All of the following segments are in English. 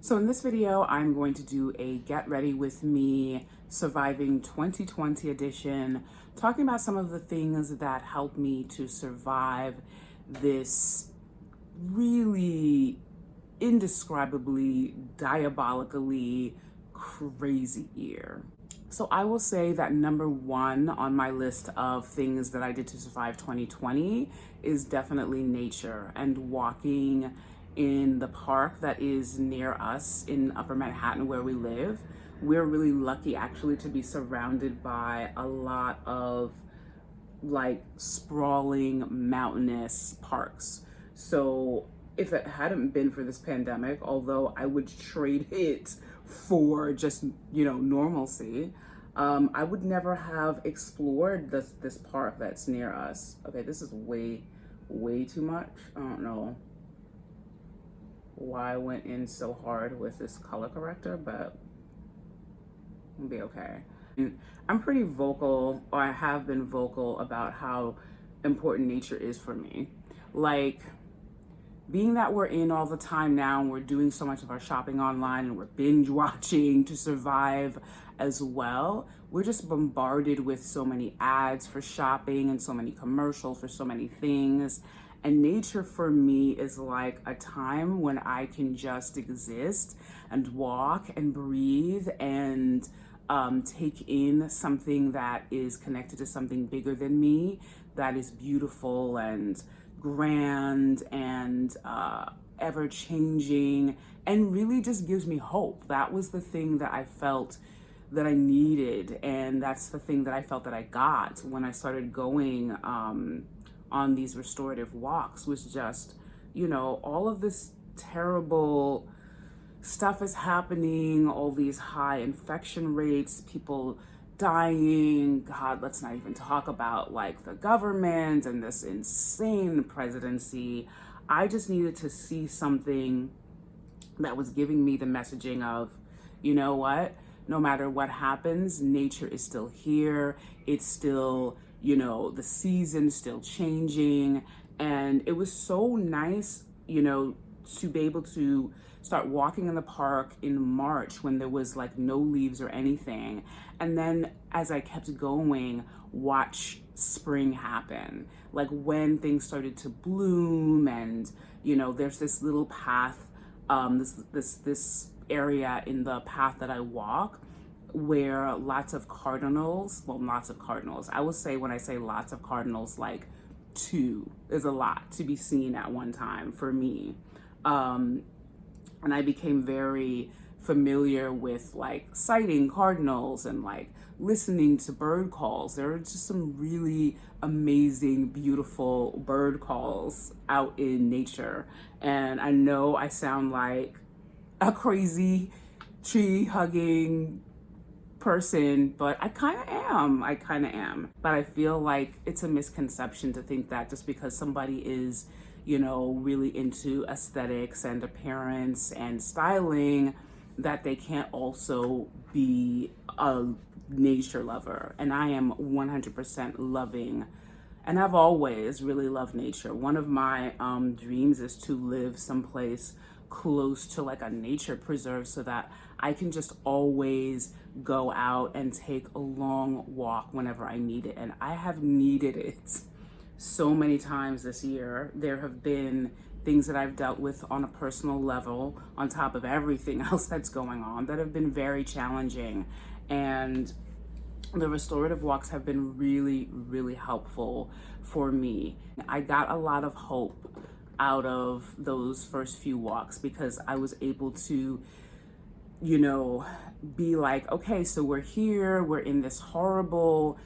So in this video, I'm going to do a get ready with me surviving 2020 edition, talking about some of the things that helped me to survive this really indescribably, diabolically crazy year. So I will say that number one on my list of things that I did to survive 2020 is definitely nature and walking in the park that is near us in Upper Manhattan where we live. We're really lucky actually to be surrounded by a lot of like sprawling mountainous parks. So if it hadn't been for this pandemic, although I would trade it for just, normalcy, I would never have explored this park that's near us. Okay, this is way too much. I don't know why I went in so hard with this color corrector, but it'll be okay. I'm pretty vocal, or I have been vocal, about how important nature is for me. Like, being that we're in all the time now and we're doing so much of our shopping online and we're binge watching to survive as well, we're just bombarded with so many ads for shopping and so many commercials for so many things. And nature for me is like a time when I can just exist and walk and breathe and take in something that is connected to something bigger than me, that is beautiful and grand and ever changing, and really just gives me hope. That was the thing that I felt that I needed, and that's the thing that I felt that I got when I started going on these restorative walks, was just, all of this terrible stuff is happening, all these high infection rates, people dying. God, let's not even talk about like the government and this insane presidency. I just needed to see something that was giving me the messaging of, you know what, no matter what happens, nature is still here. It's still, the season's still changing. And it was so nice, to be able to start walking in the park in March when there was like no leaves or anything. And then as I kept going, watch spring happen. Like when things started to bloom and, there's this little path, this area in the path that I walk where lots of cardinals, I will say, when I say lots of cardinals, like 2 is a lot to be seen at one time for me. And I became very familiar with like sighting cardinals and like listening to bird calls. There are just some really amazing, beautiful bird calls out in nature. And I know I sound like a crazy tree hugging person, but I kind of am. But I feel like it's a misconception to think that just because somebody is, really into aesthetics and appearance and styling, that they can't also be a nature lover. And I am 100% loving, and I've always really loved nature. One of my dreams is to live someplace close to like a nature preserve so that I can just always go out and take a long walk whenever I need it. And I have needed it so many times this year. There have been things that I've dealt with on a personal level, on top of everything else that's going on, that have been very challenging. And the restorative walks have been really helpful for me. I got a lot of hope out of those first few walks because I was able to, be like, okay, so we're here, we're in this horrible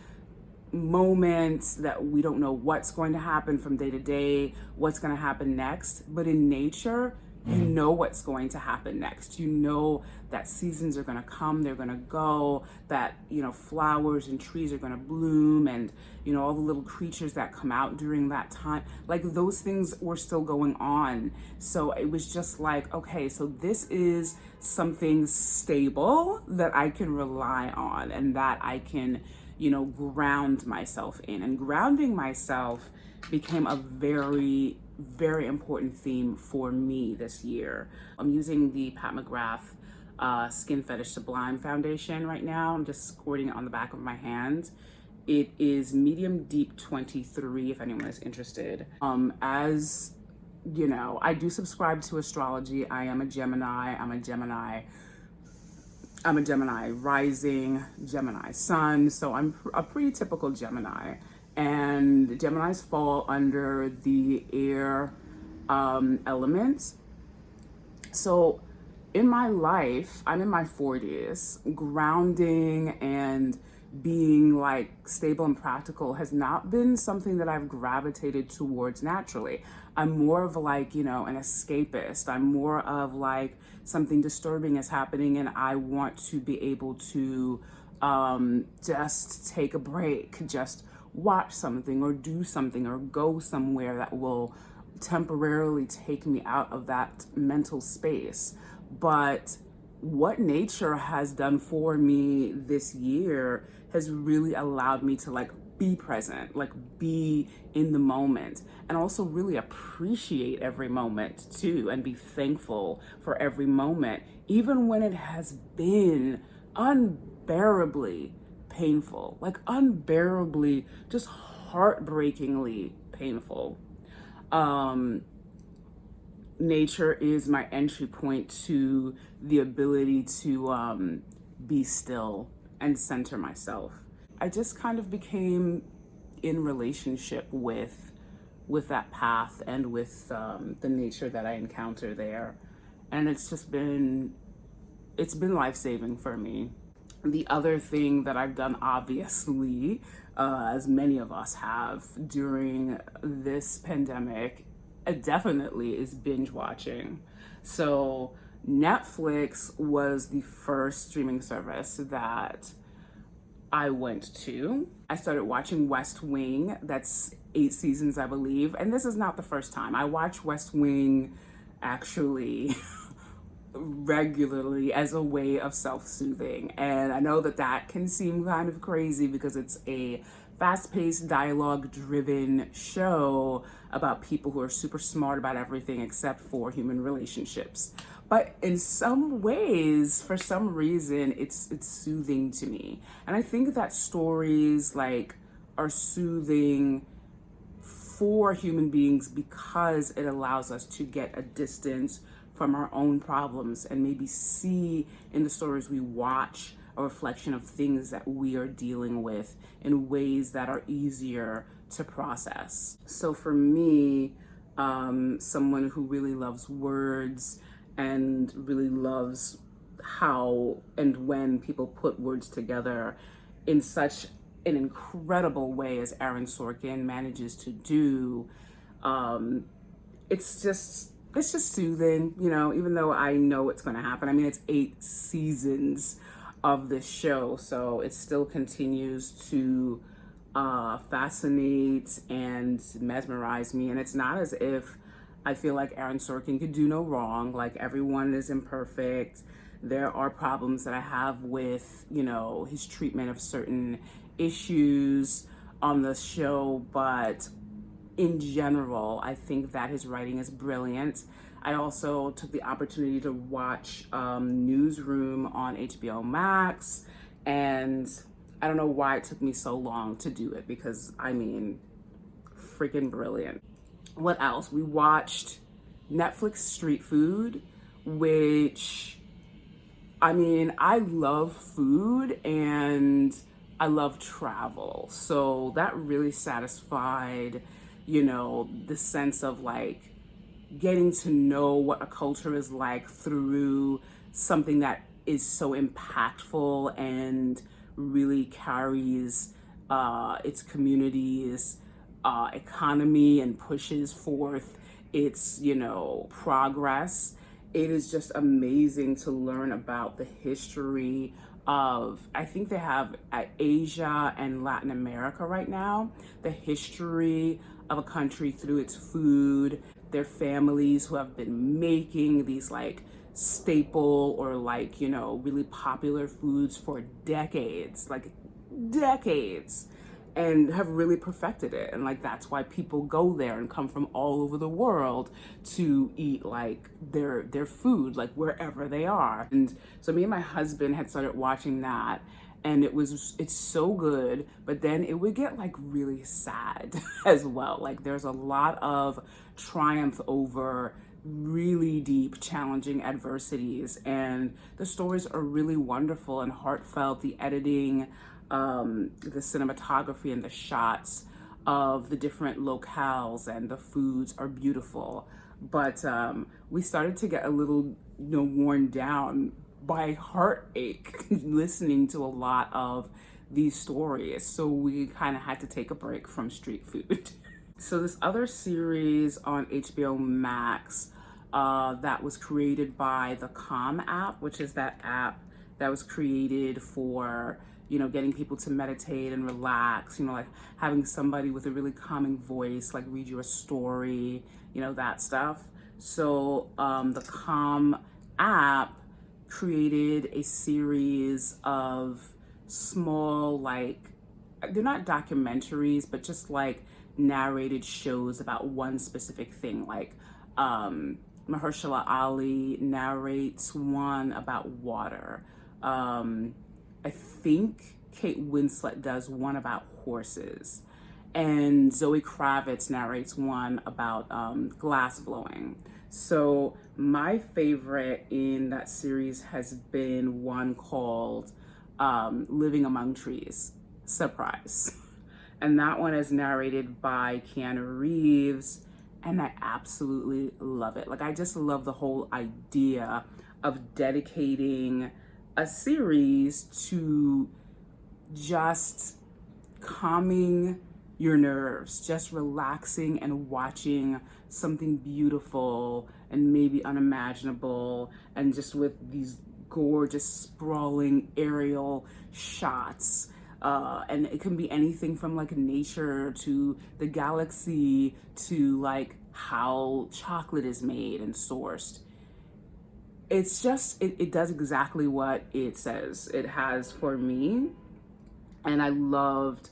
moments that we don't know what's going to happen from day to day, what's going to happen next. But in nature, you know what's going to happen next. You know that seasons are going to come, they're going to go, that, flowers and trees are going to bloom, and, all the little creatures that come out during that time. Like, those things were still going on. So it was just like, okay, so this is something stable that I can rely on and that I can, ground myself in. And grounding myself became a very very important theme for me this year. I'm using the Pat McGrath Skin Fetish Sublime foundation right now. I'm just squirting it on the back of my hand. It is medium deep 23 if anyone is interested. As you know, I do subscribe to astrology. I am a Gemini. I'm a Gemini rising, Gemini sun, so I'm a pretty typical Gemini. And Geminis fall under the air element. So in my life, I'm in my 40s, grounding and being like stable and practical has not been something that I've gravitated towards naturally. I'm more of like, you know, an escapist. I'm more of like something disturbing is happening and I want to be able to just take a break, just watch something or do something or go somewhere that will temporarily take me out of that mental space. But what nature has done for me this year has really allowed me to like be present, like be in the moment, and also really appreciate every moment too, and be thankful for every moment, even when it has been unbearably painful, like unbearably, just heartbreakingly painful. Nature is my entry point to the ability to be still and center myself. I just kind of became in relationship with that path and with the nature that I encounter there, and it's been life-saving for me. The other thing that I've done, obviously, as many of us have during this pandemic, definitely is binge watching. So Netflix was the first streaming service that I went to. I started watching West Wing. That's 8 seasons, I believe. And this is not the first time. I watch West Wing actually regularly as a way of self-soothing. And I know that that can seem kind of crazy because it's a fast-paced, dialogue-driven show about people who are super smart about everything except for human relationships. But in some ways, for some reason, it's soothing to me. And I think that stories like are soothing for human beings because it allows us to get a distance from our own problems and maybe see in the stories we watch a reflection of things that we are dealing with in ways that are easier to process. So for me, someone who really loves words and really loves how and when people put words together in such an incredible way as Aaron Sorkin manages to do, it's just soothing, you know, even though I know it's going to happen. I mean, it's 8 seasons of this show, so it still continues to fascinate and mesmerize me. And it's not as if I feel like Aaron Sorkin could do no wrong. Like, everyone is imperfect. There are problems that I have with, you know, his treatment of certain issues on the show, but in general, I think that his writing is brilliant. I also took the opportunity to watch Newsroom on HBO Max, and I don't know why it took me so long to do it because, I mean, freaking brilliant. What else? We watched Netflix Street Food, which, I mean, I love food and I love travel. So that really satisfied, you know, the sense of like getting to know what a culture is like through something that is so impactful and really carries its community's economy and pushes forth its, you know, progress. It is just amazing to learn about the history of, I think they have Asia and Latin America right now, the history of a country through its food, their families who have been making these like staple or like, you know, really popular foods for decades, like decades. and have really perfected it. And like, that's why people go there and come from all over the world to eat like their food, like wherever they are. And so me and my husband had started watching that, and it's so good, but then it would get like really sad as well. Like, there's a lot of triumph over really deep, challenging adversities, and the stories are really wonderful and heartfelt. The editing, the cinematography, and the shots of the different locales and the foods are beautiful. But we started to get a little, worn down by heartache listening to a lot of these stories. So we kind of had to take a break from street food. So this other series on HBO Max that was created by the Calm app, which is that app that was created for, getting people to meditate and relax, like having somebody with a really calming voice, like read you a story, that stuff. So the Calm app created a series of small, like, they're not documentaries, but just like narrated shows about one specific thing. Like Mahershala Ali narrates one about water. I think Kate Winslet does one about horses, and Zoe Kravitz narrates one about glass blowing. So my favorite in that series has been one called Living Among Trees. Surprise. And that one is narrated by Keanu Reeves, and I absolutely love it. Like, I just love the whole idea of dedicating a series to just calming your nerves, just relaxing and watching something beautiful and maybe unimaginable, and just with these gorgeous sprawling aerial shots. And it can be anything from like nature to the galaxy to like how chocolate is made and sourced. It's just, it does exactly what it says it has for me. And I loved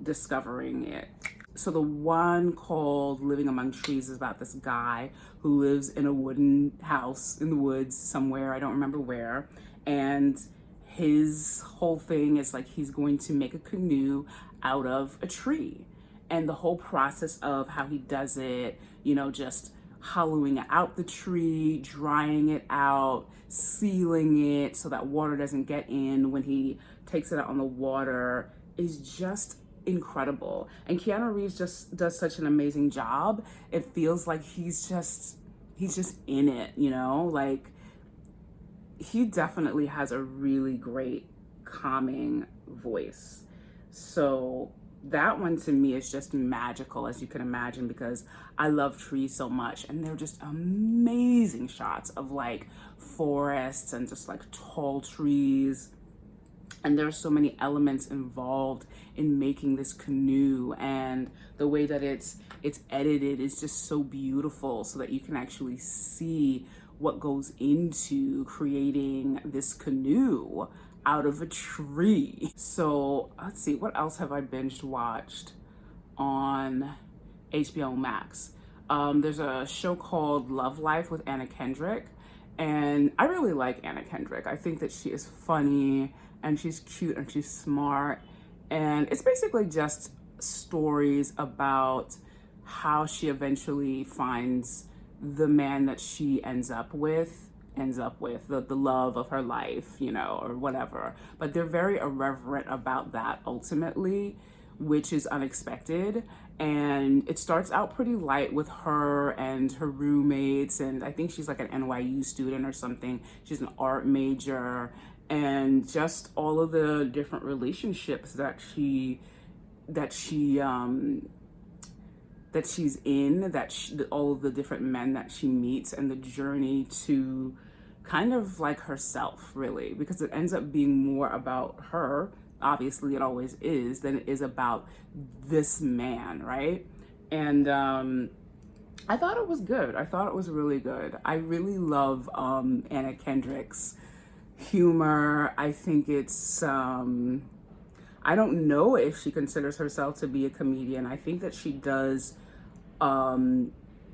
discovering it. So the one called Living Among Trees is about this guy who lives in a wooden house in the woods somewhere, I don't remember where. And his whole thing is like, he's going to make a canoe out of a tree. And the whole process of how he does it, just hollowing out the tree, drying it out, sealing it so that water doesn't get in when he takes it out on the water, is just incredible. And Keanu Reeves just does such an amazing job. It feels like he's just in it, like he definitely has a really great calming voice. So that one to me is just magical, as you can imagine, because I love trees so much, and they're just amazing shots of like forests and just like tall trees. And there are so many elements involved in making this canoe, and the way that it's edited is just so beautiful, so that you can actually see what goes into creating this canoe out of a tree. So let's see, what else have I binge watched on HBO Max? There's a show called Love Life with Anna Kendrick, and I really like Anna Kendrick. I think that she is funny and she's cute and she's smart, and it's basically just stories about how she eventually finds the man that she ends up with, the love of her life, or whatever. But they're very irreverent about that ultimately, which is unexpected. And it starts out pretty light with her and her roommates, and I think she's like an NYU student or something. She's an art major, and just all of the different relationships that she's in, all of the different men that she meets, and the journey to kind of like herself, really, because it ends up being more about her, obviously it always is, than it is about this man, right? And I thought it was good. I thought it was really good. I really love Anna Kendrick's humor. I think it's I don't know if she considers herself to be a comedian. I think that she does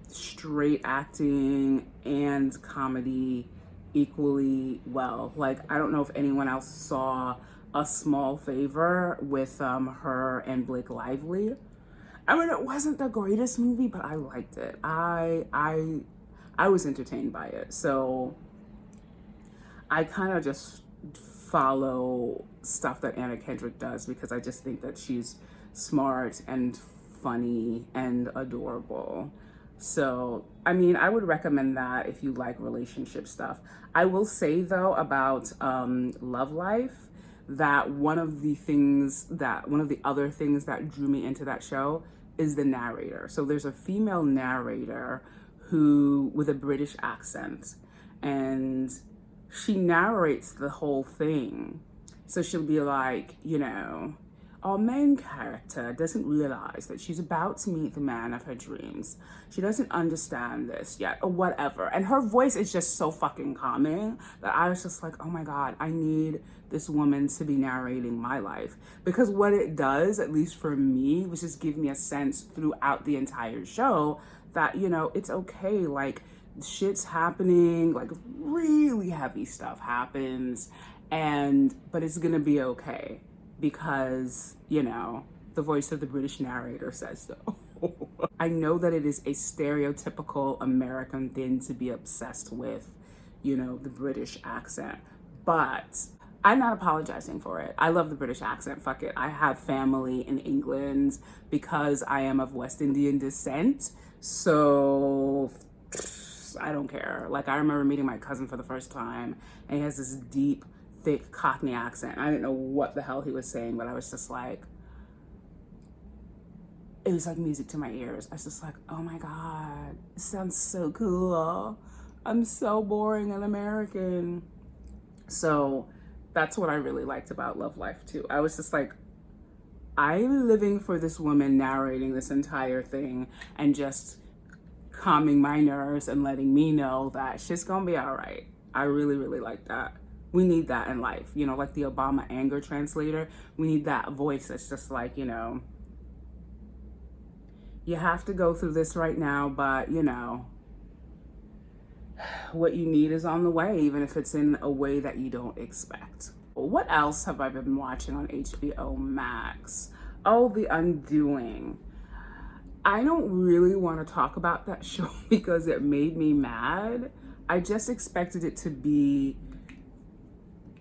straight acting and comedy equally well. Like, I don't know if anyone else saw A Small Favor with her and Blake Lively. I mean, it wasn't the greatest movie, but I liked it. I was entertained by it. So I kind of just follow stuff that Anna Kendrick does because I just think that she's smart and funny and adorable. So, I mean, I would recommend that if you like relationship stuff. I will say, though, about Love Life, that one of the other things that drew me into that show is the narrator. So there's a female narrator with a British accent, and she narrates the whole thing. So she'll be like, you know, our main character doesn't realize that she's about to meet the man of her dreams. She doesn't understand this yet, or whatever. And her voice is just so fucking calming that I was just like, oh my God, I need this woman to be narrating my life. Because what it does, at least for me, was just give me a sense throughout the entire show that, you know, it's okay. Like, shit's happening, like really heavy stuff happens, but it's gonna be okay. Because, you know, the voice of the British narrator says so. I know that it is a stereotypical American thing to be obsessed with, you know, the British accent, but I'm not apologizing for it. I love the British accent, fuck it. I have family in England because I am of West Indian descent, so I don't care. Like, I remember meeting my cousin for the first time, and he has this deep, thick Cockney accent. I didn't know what the hell he was saying, but I was just like, it was like music to my ears. I was just like, oh my God, it sounds so cool. I'm so boring and American. So that's what I really liked about Love Life too. I was just like, I'm living for this woman narrating this entire thing and just calming my nerves and letting me know that shit's gonna be all right. I really, really like that. We need that in life, you know, like the Obama anger translator. We need that voice that's just like, you know, you have to go through this right now, but, you know, what you need is on the way, even if it's in a way that you don't expect. What else have I been watching on HBO Max? Oh, The Undoing. I don't really want to talk about that show because it made me mad. I just expected it to be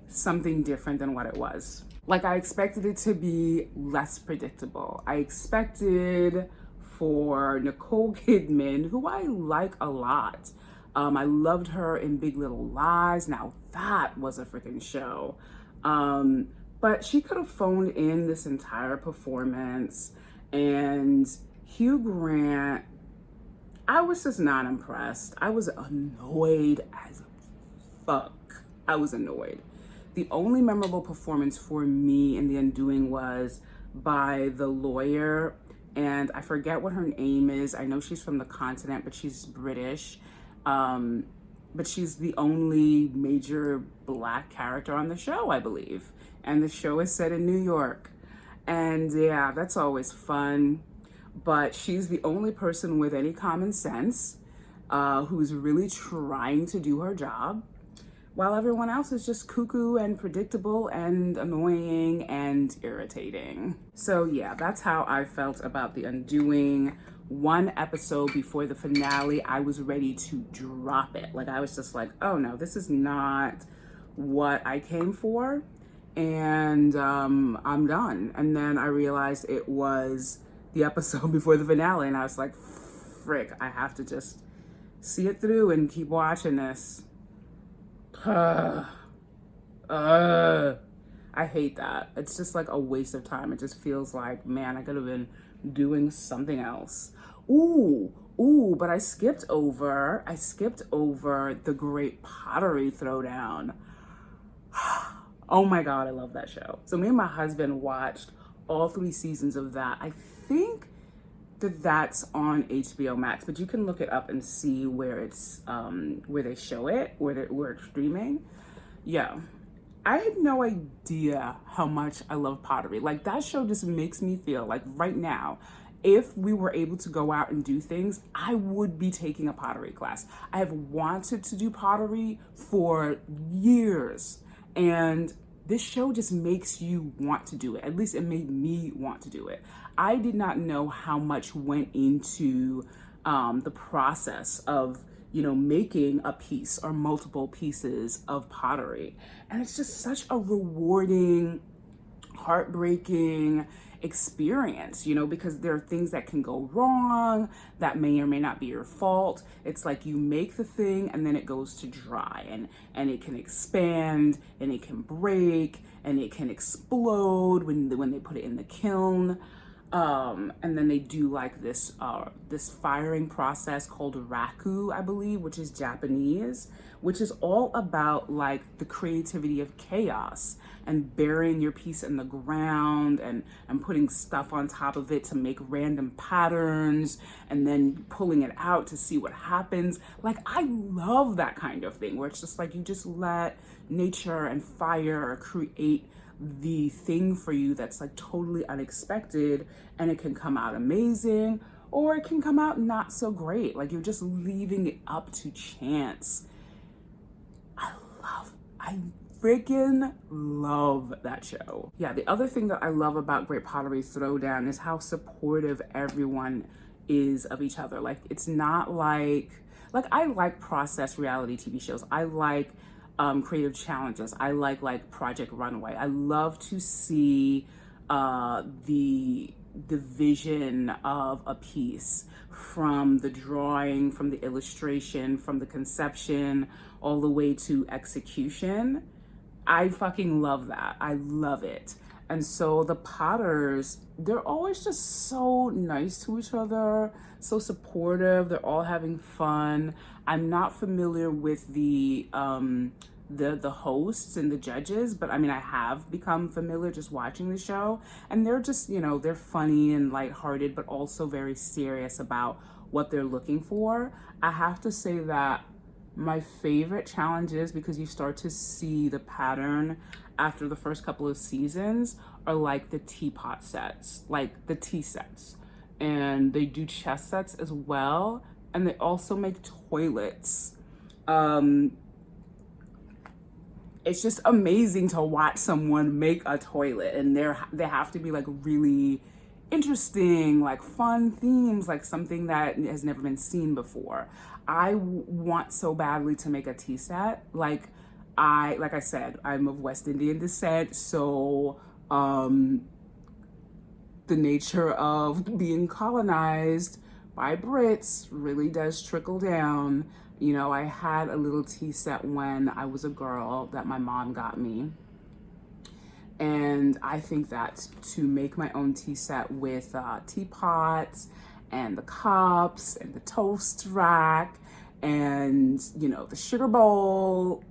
something different than what it was. Like, I expected it to be less predictable. I expected for Nicole Kidman, who I like a lot. I loved her in Big Little Lies. Now that was a freaking show. But she could have phoned in this entire performance. And Hugh Grant, I was just not impressed. I was annoyed as fuck. I was annoyed. The only memorable performance for me in The Undoing was by the lawyer, and I forget what her name is. I know she's from the continent, but she's British. But she's the only major Black character on the show, I believe. And the show is set in New York. And yeah, that's always fun. But she's the only person with any common sense who's really trying to do her job, while everyone else is just cuckoo and predictable and annoying and irritating. So yeah, that's how I felt about The Undoing. One episode before the finale, I was ready to drop it. Like, I was just like, oh no, this is not what I came for, and I'm done. And then I realized it was the episode before the finale, and I was like, frick, I have to just see it through and keep watching this. I hate that. It's just like a waste of time. It just feels like, man, I could have been doing something else. But I skipped over the Great Pottery Throwdown. Oh my God, I love that show. So me and my husband watched all 3 seasons of that. I think that's on HBO Max, but you can look it up and see where it's where they show it, where it's streaming. Yeah, I had no idea how much I love pottery. Like, that show just makes me feel like right now, if we were able to go out and do things, I would be taking a pottery class. I have wanted to do pottery for years, and this show just makes you want to do it. At least it made me want to do it. I did not know how much went into the process of, you know, making a piece or multiple pieces of pottery. And it's just such a rewarding, heartbreaking experience, you know, because there are things that can go wrong that may or may not be your fault. It's like you make the thing and then it goes to dry, and it can expand and it can break and it can explode when they put it in the kiln. And then they do like this firing process called raku, I believe, which is Japanese, which is all about like the creativity of chaos and burying your piece in the ground and putting stuff on top of it to make random patterns and then pulling it out to see what happens. Like, I love that kind of thing where it's just like you just let nature and fire create the thing for you that's like totally unexpected, and it can come out amazing or it can come out not so great. Like, you're just leaving it up to chance. I freaking love that show. Yeah, the other thing that I love about Great Pottery Throwdown is how supportive everyone is of each other. Like, it's not like I like process reality TV shows. I like creative challenges. I like Project Runway. I love to see the vision of a piece, from the drawing, from the illustration, from the conception, all the way to execution. I fucking love that. I love it. And so the Potters, they're always just so nice to each other, so supportive. They're all having fun. I'm not familiar with the hosts and the judges, but I mean, I have become familiar just watching the show, and they're just, you know, they're funny and lighthearted, but also very serious about what they're looking for. I have to say that my favorite challenges, because you start to see the pattern after the first couple of seasons, are like the teapot sets, like the tea sets, and they do chest sets as well, and they also make toilets. It's just amazing to watch someone make a toilet, and they have to be like really interesting, like fun themes, like something that has never been seen before. I want so badly to make a tea set. Like I said, I'm of West Indian descent, so the nature of being colonized by Brits really does trickle down. You know, I had a little tea set when I was a girl that my mom got me. And I think that to make my own tea set with teapots and the cups and the toast rack and, you know, the sugar bowl,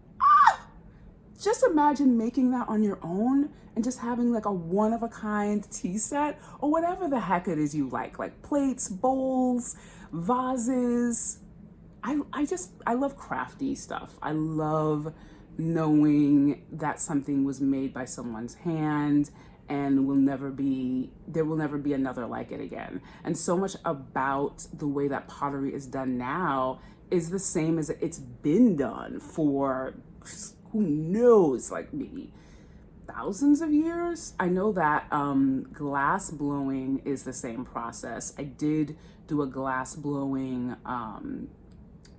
just imagine making that on your own and just having like a one-of-a-kind tea set, or whatever the heck it is you like plates, bowls, vases. I love crafty stuff. I love knowing that something was made by someone's hand and there will never be another like it again. And so much about the way that pottery is done now is the same as it's been done for, who knows, like maybe thousands of years. I know that glass blowing is the same process. I did do a glass blowing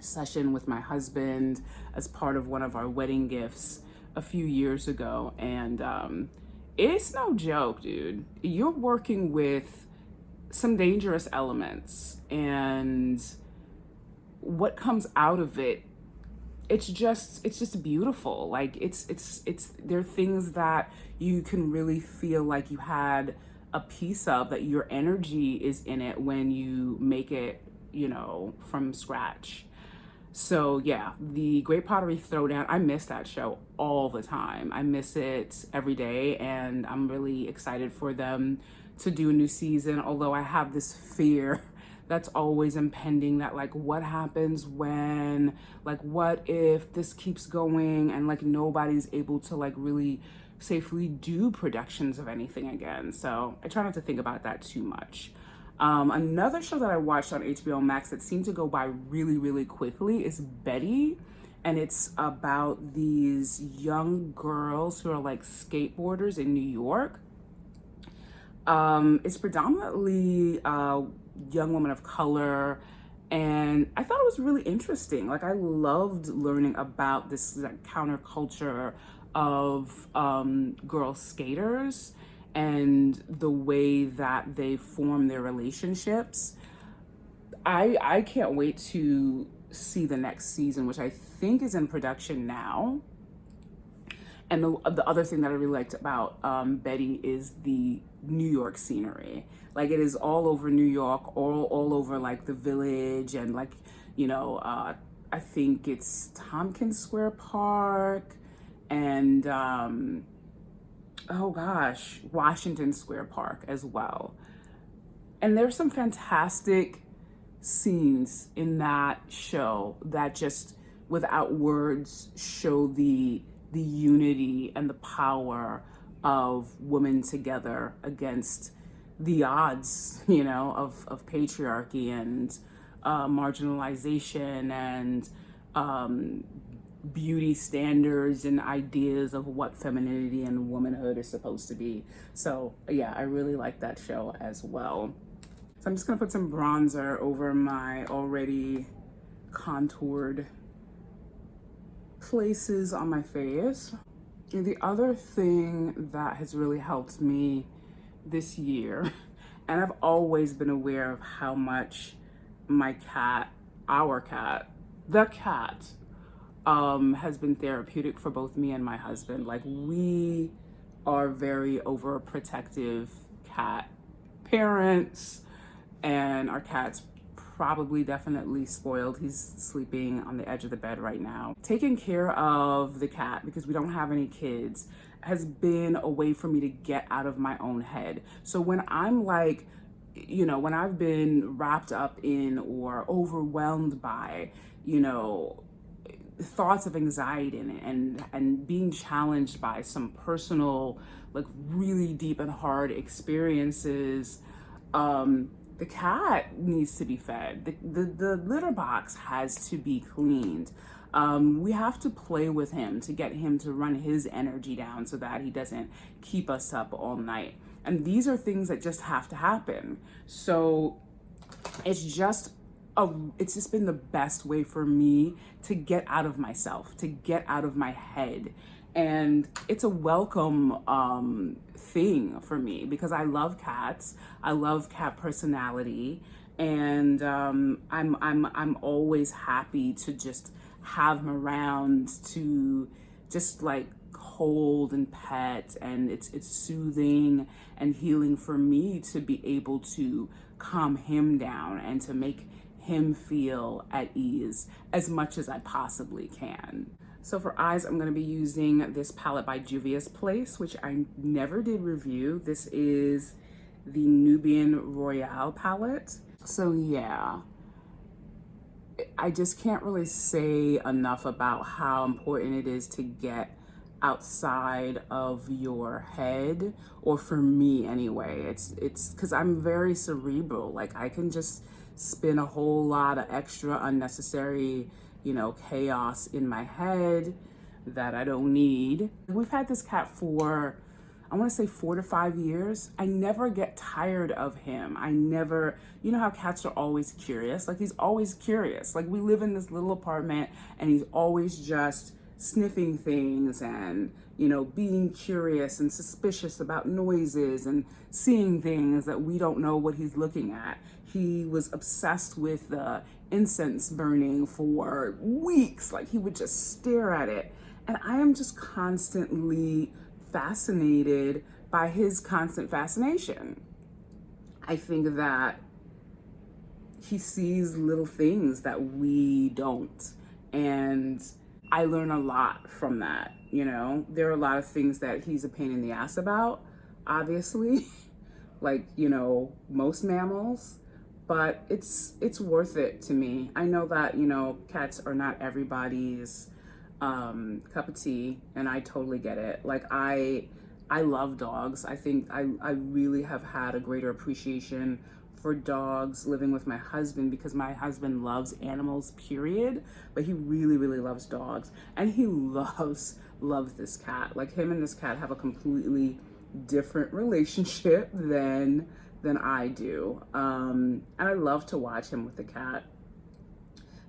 session with my husband as part of one of our wedding gifts a few years ago, and it's no joke, dude. You're working with some dangerous elements, and what comes out of it, it's just beautiful. Like it's there are things that you can really feel like you had a piece of, that your energy is in it when you make it, you know, from scratch. So yeah, the Great Pottery Throwdown, I miss that show all the time. I miss it every day, and I'm really excited for them to do a new season, although I have this fear that's always impending, that like what happens when, like what if this keeps going and like nobody's able to like really safely do productions of anything again. So I try not to think about that too much. Another show that I watched on HBO Max that seemed to go by really, really quickly is Betty. And it's about these young girls who are like skateboarders in New York. It's predominantly young women of color, and I thought it was really interesting. Like, I loved learning about this like counterculture of girl skaters and the way that they form their relationships. I can't wait to see the next season, which I think is in production now. And the other thing that I really liked about Betty is the New York scenery. Like, it is all over New York, all over like the Village, and like, you know, I think it's Tompkins Square Park, and oh gosh, Washington Square Park as well. And there's some fantastic scenes in that show that just without words show the unity and the power of women together against the odds, you know, of patriarchy and marginalization and beauty standards and ideas of what femininity and womanhood is supposed to be. So yeah, I really like that show as well. So I'm just gonna put some bronzer over my already contoured places on my face. And the other thing that has really helped me this year, and I've always been aware of how much my cat, our cat, the cat, has been therapeutic for both me and my husband. Like, we are very overprotective cat parents, and our cat's probably definitely spoiled. He's sleeping on the edge of the bed right now. Taking care of the cat, because we don't have any kids, has been a way for me to get out of my own head. So when I'm like, you know, when I've been wrapped up in or overwhelmed by, you know, thoughts of anxiety and being challenged by some personal, like really deep and hard experiences, the cat needs to be fed. The litter box has to be cleaned. We have to play with him to get him to run his energy down so that he doesn't keep us up all night. And these are things that just have to happen. So it's just been the best way for me to get out of myself, to get out of my head. And it's a welcome thing for me because I love cats. I love cat personality, and I'm always happy to just have them around to just like hold and pet, and it's soothing and healing for me to be able to calm him down and to make him feel at ease as much as I possibly can. So for eyes, I'm going to be using this palette by Juvia's Place, which I never did review. This is the Nubian Royale palette. So yeah, I just can't really say enough about how important it is to get outside of your head, or for me anyway. It's because I'm very cerebral. Like, I can just spin a whole lot of extra unnecessary, you know, chaos in my head that I don't need. We've had this cat for, I want to say 4 to 5 years. I never get tired of him. I never, you know how cats are always curious? Like, he's always curious. Like, we live in this little apartment and he's always just sniffing things and, you know, being curious and suspicious about noises and seeing things that we don't know what he's looking at. He was obsessed with the incense burning for weeks. Like, he would just stare at it. And I am just constantly fascinated by his constant fascination. I think that he sees little things that we don't. And I learn a lot from that, you know? There are a lot of things that he's a pain in the ass about, obviously, like, you know, most mammals. but it's worth it to me. I know that, you know, cats are not everybody's cup of tea, and I totally get it. Like I love dogs. I think I really have had a greater appreciation for dogs living with my husband, because my husband loves animals, period, but he really, really loves dogs, and he loves this cat. Like him and this cat have a completely different relationship than I do. And I love to watch him with the cat.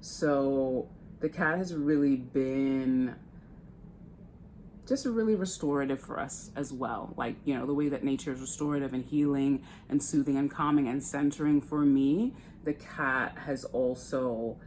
So the cat has really been just really restorative for us as well. Like, you know, the way that nature is restorative and healing and soothing and calming and centering for me, the cat has also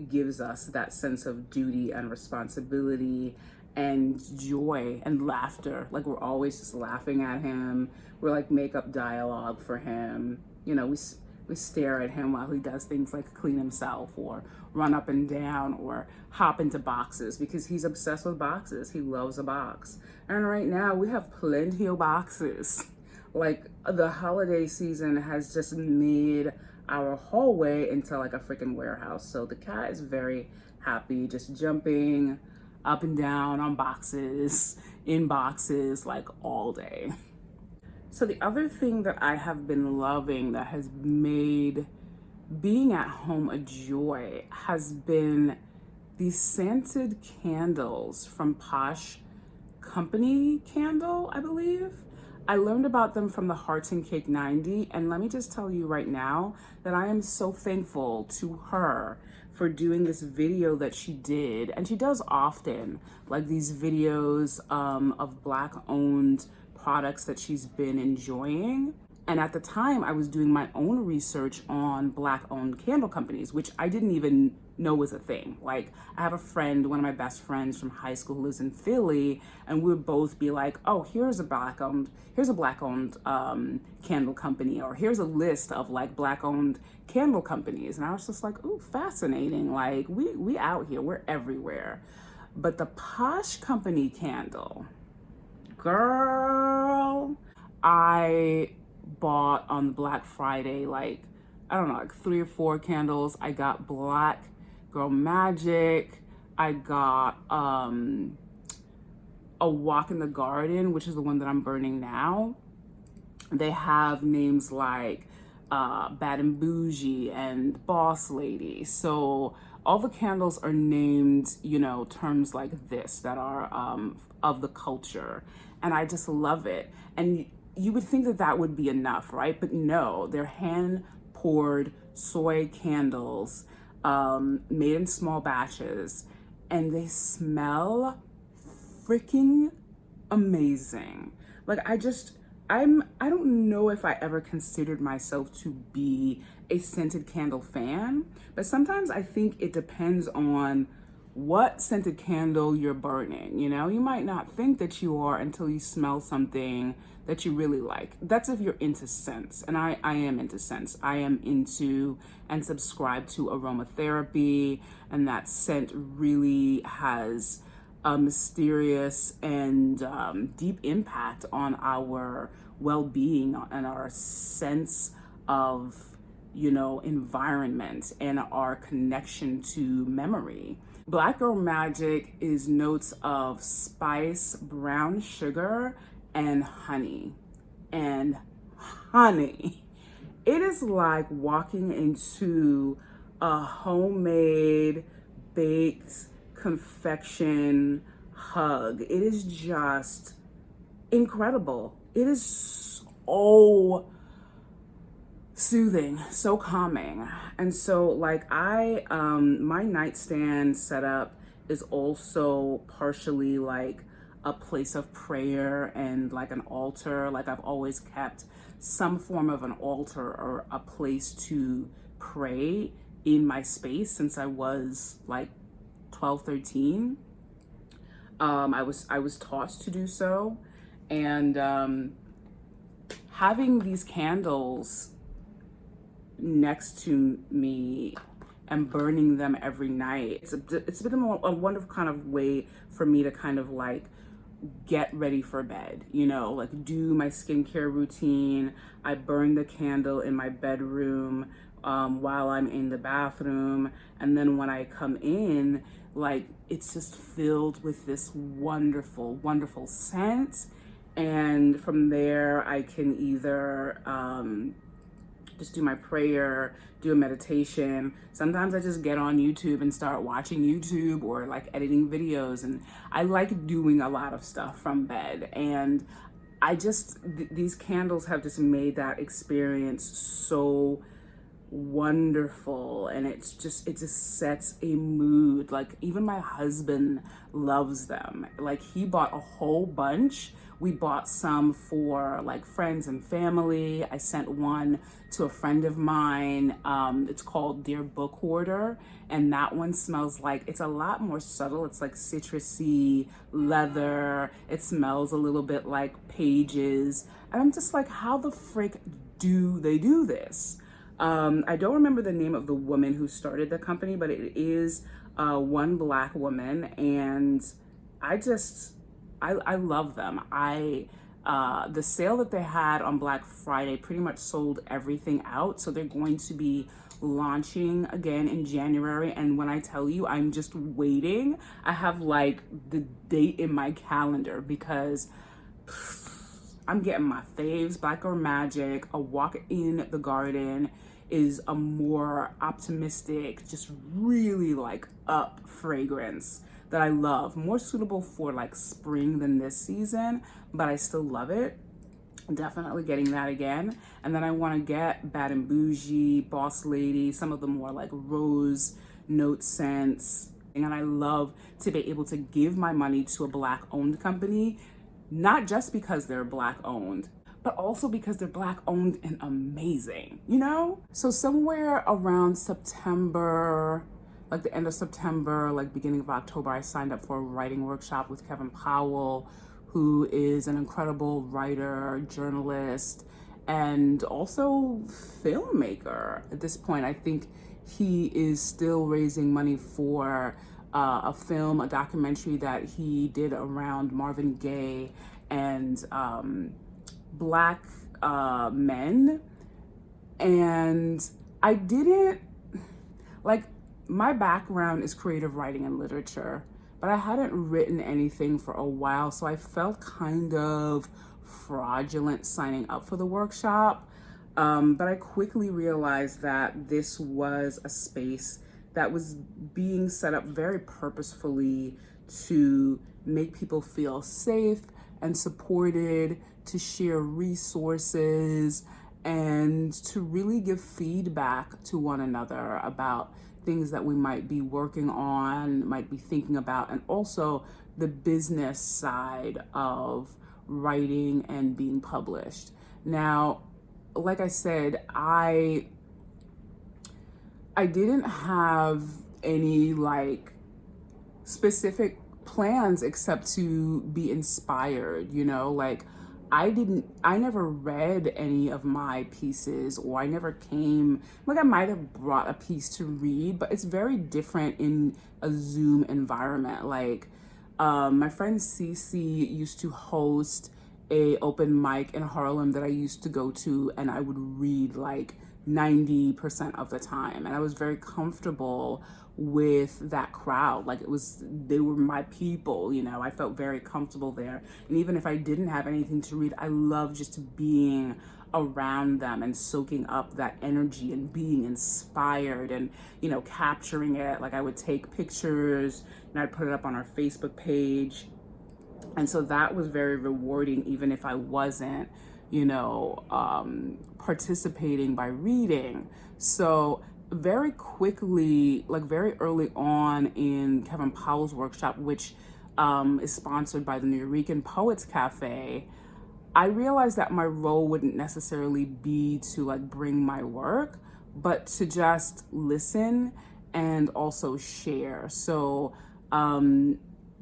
gives us that sense of duty and responsibility and joy and laughter. Like we're always just laughing at him. We're like make up dialogue for him. You know, we stare at him while he does things like clean himself or run up and down or hop into boxes, because he's obsessed with boxes. He loves a box. And right now we have plenty of boxes. Like the holiday season has just made our hallway into like a freaking warehouse. So the cat is very happy, just jumping up and down on boxes, in boxes, like all day. So the other thing that I have been loving that has made being at home a joy has been these scented candles from Posh Company Candle, I believe. I learned about them from the Hearts and Cake 90, and let me just tell you right now that I am so thankful to her for doing this video that she did, and she does often, like these videos of Black-owned products that she's been enjoying. And at the time, I was doing my own research on Black-owned candle companies, which I didn't even know was a thing. Like, I have a friend, one of my best friends from high school who lives in Philly, and we would both be like, oh, here's a Black-owned candle company, or here's a list of like Black-owned candle companies. And I was just like, ooh, fascinating. Like, we out here, we're everywhere. But the Posh Company candle, girl, I bought on Black Friday, like, I don't know, like 3 or 4 candles. I got Black Girl Magic. I got a Walk in the Garden, which is the one that I'm burning now. They have names like Bad and Bougie and Boss Lady. So all the candles are named, you know, terms like this that are of the culture. And I just love it. And you would think that that would be enough, right? But no, they're hand-poured soy candles made in small batches, and they smell freaking amazing. Like I don't know if I ever considered myself to be a scented candle fan, but sometimes I think it depends on what scented candle you're burning. You know, you might not think that you are until you smell something that you really like. That's if you're into scents, and I am into scents. I am into and subscribe to aromatherapy, and that scent really has a mysterious and deep impact on our well-being and our sense of, you know, environment and our connection to memory. Black Girl Magic is notes of spice, brown sugar, and honey. And honey, it is like walking into a homemade baked confection hug. It is just incredible. It is so soothing, so calming. And so like my nightstand setup is also partially like a place of prayer and like an altar. Like I've always kept some form of an altar or a place to pray in my space since I was like 12, 13. I was taught to do so. And having these candles next to me and burning them every night, it's been a wonderful kind of way for me to kind of like get ready for bed, you know, like do my skincare routine. I burn the candle in my bedroom while I'm in the bathroom. And then when I come in, like it's just filled with this wonderful, wonderful scent. And from there, I can either just do my prayer, do a meditation. Sometimes I just get on YouTube and start watching YouTube or like editing videos. And I like doing a lot of stuff from bed. And I just, these candles have just made that experience so wonderful. And it just sets a mood. Like even my husband loves them. Like he bought a whole bunch. We bought some for like friends and family. I sent one to a friend of mine. It's called Dear Book Hoarder. And that one smells like, it's a lot more subtle. It's like citrusy, leather. It smells a little bit like pages. And I'm just like, how the frick do they do this? I don't remember the name of the woman who started the company, but it is one Black woman. And I love them. The sale that they had on Black Friday pretty much sold everything out. So they're going to be launching again in January. And when I tell you, I'm just waiting. I have like the date in my calendar because I'm getting my faves. Black Girl Magic, A Walk in the Garden is a more optimistic, just really like up fragrance that I love. More suitable for like spring than this season, but I still love it. Definitely getting that again. And then I want to get Bad and Bougie, Boss Lady, some of the more like rose note scents. And I love to be able to give my money to a Black owned company, not just because they're Black owned, but also because they're Black owned and amazing, you know? So somewhere around September, like the end of September, like beginning of October, I signed up for a writing workshop with Kevin Powell, who is an incredible writer, journalist, and also filmmaker. At this point, I think he is still raising money for a film, a documentary that he did around Marvin Gaye and Black men. And I didn't, like, my background is creative writing and literature, but I hadn't written anything for a while, so I felt kind of fraudulent signing up for the workshop. But I quickly realized that this was a space that was being set up very purposefully to make people feel safe and supported, to share resources, and to really give feedback to one another about things that we might be working on, might be thinking about, and also the business side of writing and being published. Now, like I said, I didn't have any like specific plans except to be inspired, you know, like I never read any of my pieces, or I never came, like I might have brought a piece to read, but it's very different in a Zoom environment. Like my friend Cece used to host a open mic in Harlem that I used to go to, and I would read like 90% of the time. And I was very comfortable with that crowd. Like they were my people, you know, I felt very comfortable there. And even if I didn't have anything to read, I loved just being around them and soaking up that energy and being inspired and, you know, capturing it. Like I would take pictures and I'd put it up on our Facebook page. And so that was very rewarding, even if I wasn't, you know, participating by reading. So very quickly, like very early on in Kevin Powell's workshop, which is sponsored by the Nuyorican Poets Cafe, I realized that my role wouldn't necessarily be to like bring my work, but to just listen and also share. So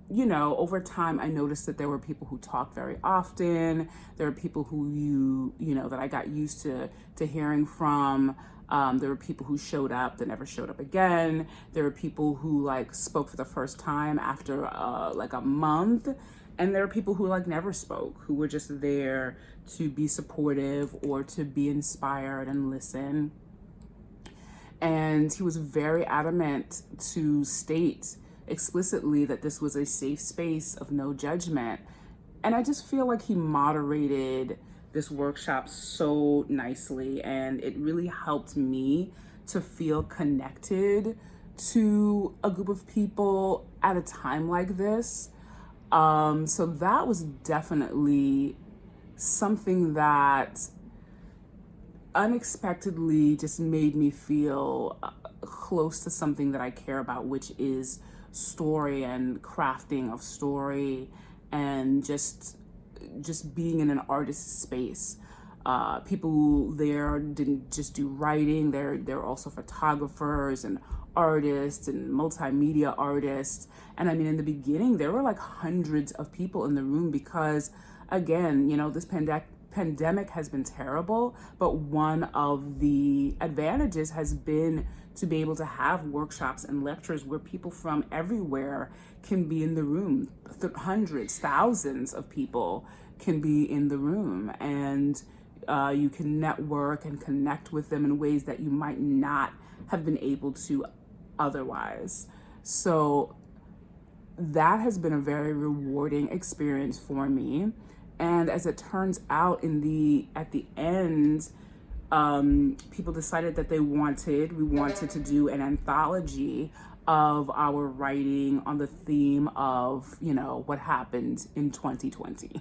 you know, over time, I noticed that there were people who talked very often. There were people who you know, that I got used to hearing from. There were people who showed up that never showed up again. There were people who like spoke for the first time after like a month. And there were people who like never spoke, who were just there to be supportive or to be inspired and listen. And he was very adamant to state explicitly that this was a safe space of no judgment. And I just feel like he moderated this workshop so nicely, and it really helped me to feel connected to a group of people at a time like this. So that was definitely something that unexpectedly just made me feel close to something that I care about, which is story and crafting of story, and just being in an artist space. People there didn't just do writing, they're also photographers and artists and multimedia artists. And I mean, in the beginning, there were like hundreds of people in the room because, again, you know, this pandemic has been terrible, but one of the advantages has been to be able to have workshops and lectures where people from everywhere can be in the room. Hundreds, thousands of people can be in the room, and you can network and connect with them in ways that you might not have been able to otherwise. So that has been a very rewarding experience for me. And as it turns out, at the end, people decided that we wanted to do an anthology of our writing on the theme of, you know, what happened in 2020.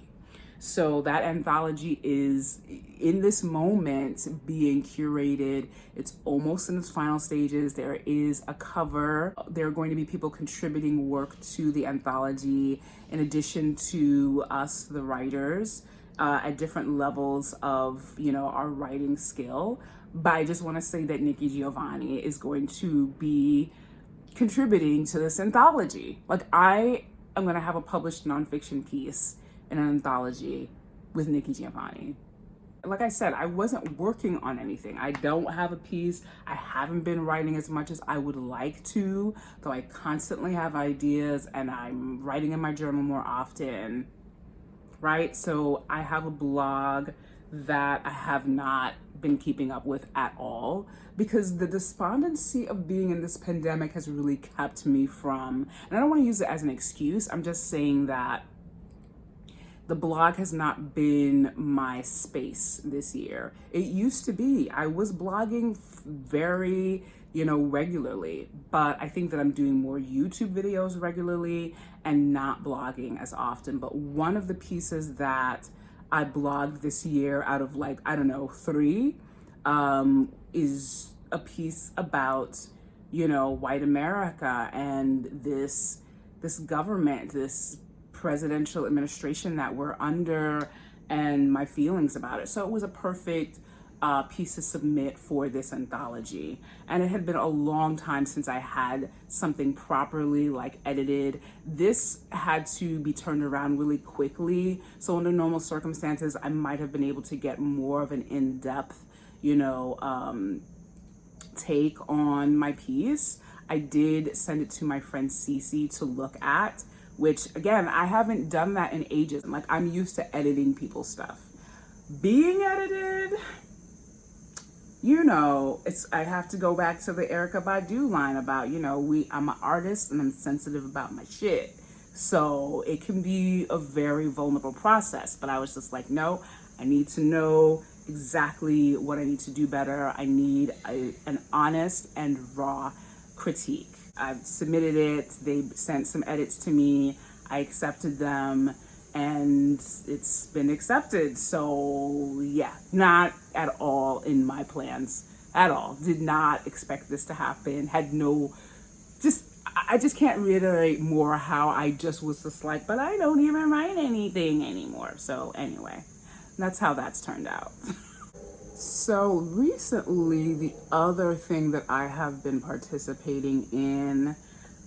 So that anthology is in this moment being curated. It's almost in its final stages. There is a cover. There are going to be people contributing work to the anthology in addition to us, the writers, at different levels of, you know, our writing skill. But I just want to say that Nikki Giovanni is going to be contributing to this anthology. Like, I am going to have a published nonfiction piece in an anthology with Nikki Giovanni. Like I said, I wasn't working on anything. I don't have a piece. I haven't been writing as much as I would like to, though I constantly have ideas and I'm writing in my journal more often, right? So I have a blog that I have not been keeping up with at all because the despondency of being in this pandemic has really kept me from, and I don't want to use it as an excuse, I'm just saying that the blog has not been my space this year. It used to be. I was blogging very, you know, regularly, but I think that I'm doing more YouTube videos regularly and not blogging as often. But one of the pieces that I blogged this year out of like, I don't know, 3, is a piece about, you know, white America and this government, this presidential administration that we're under, and my feelings about it. So it was a perfect piece to submit for this anthology. And it had been a long time since I had something properly like edited. This had to be turned around really quickly. So under normal circumstances, I might have been able to get more of an in-depth, you know, take on my piece. I did send it to my friend Cece to look at, which again, I haven't done that in ages. Like, I'm used to editing people's stuff. Being edited, you know, I have to go back to the Erykah Badu line about, you know, I'm an artist and I'm sensitive about my shit. So it can be a very vulnerable process, but I was just like, no, I need to know exactly what I need to do better. I need an honest and raw critique. I've submitted it, they sent some edits to me, I accepted them, and it's been accepted. So yeah, not at all in my plans at all. Did not expect this to happen, I just can't reiterate more how I just was just like, but I don't even write anything anymore. So anyway, that's how that's turned out. So recently, the other thing that I have been participating in,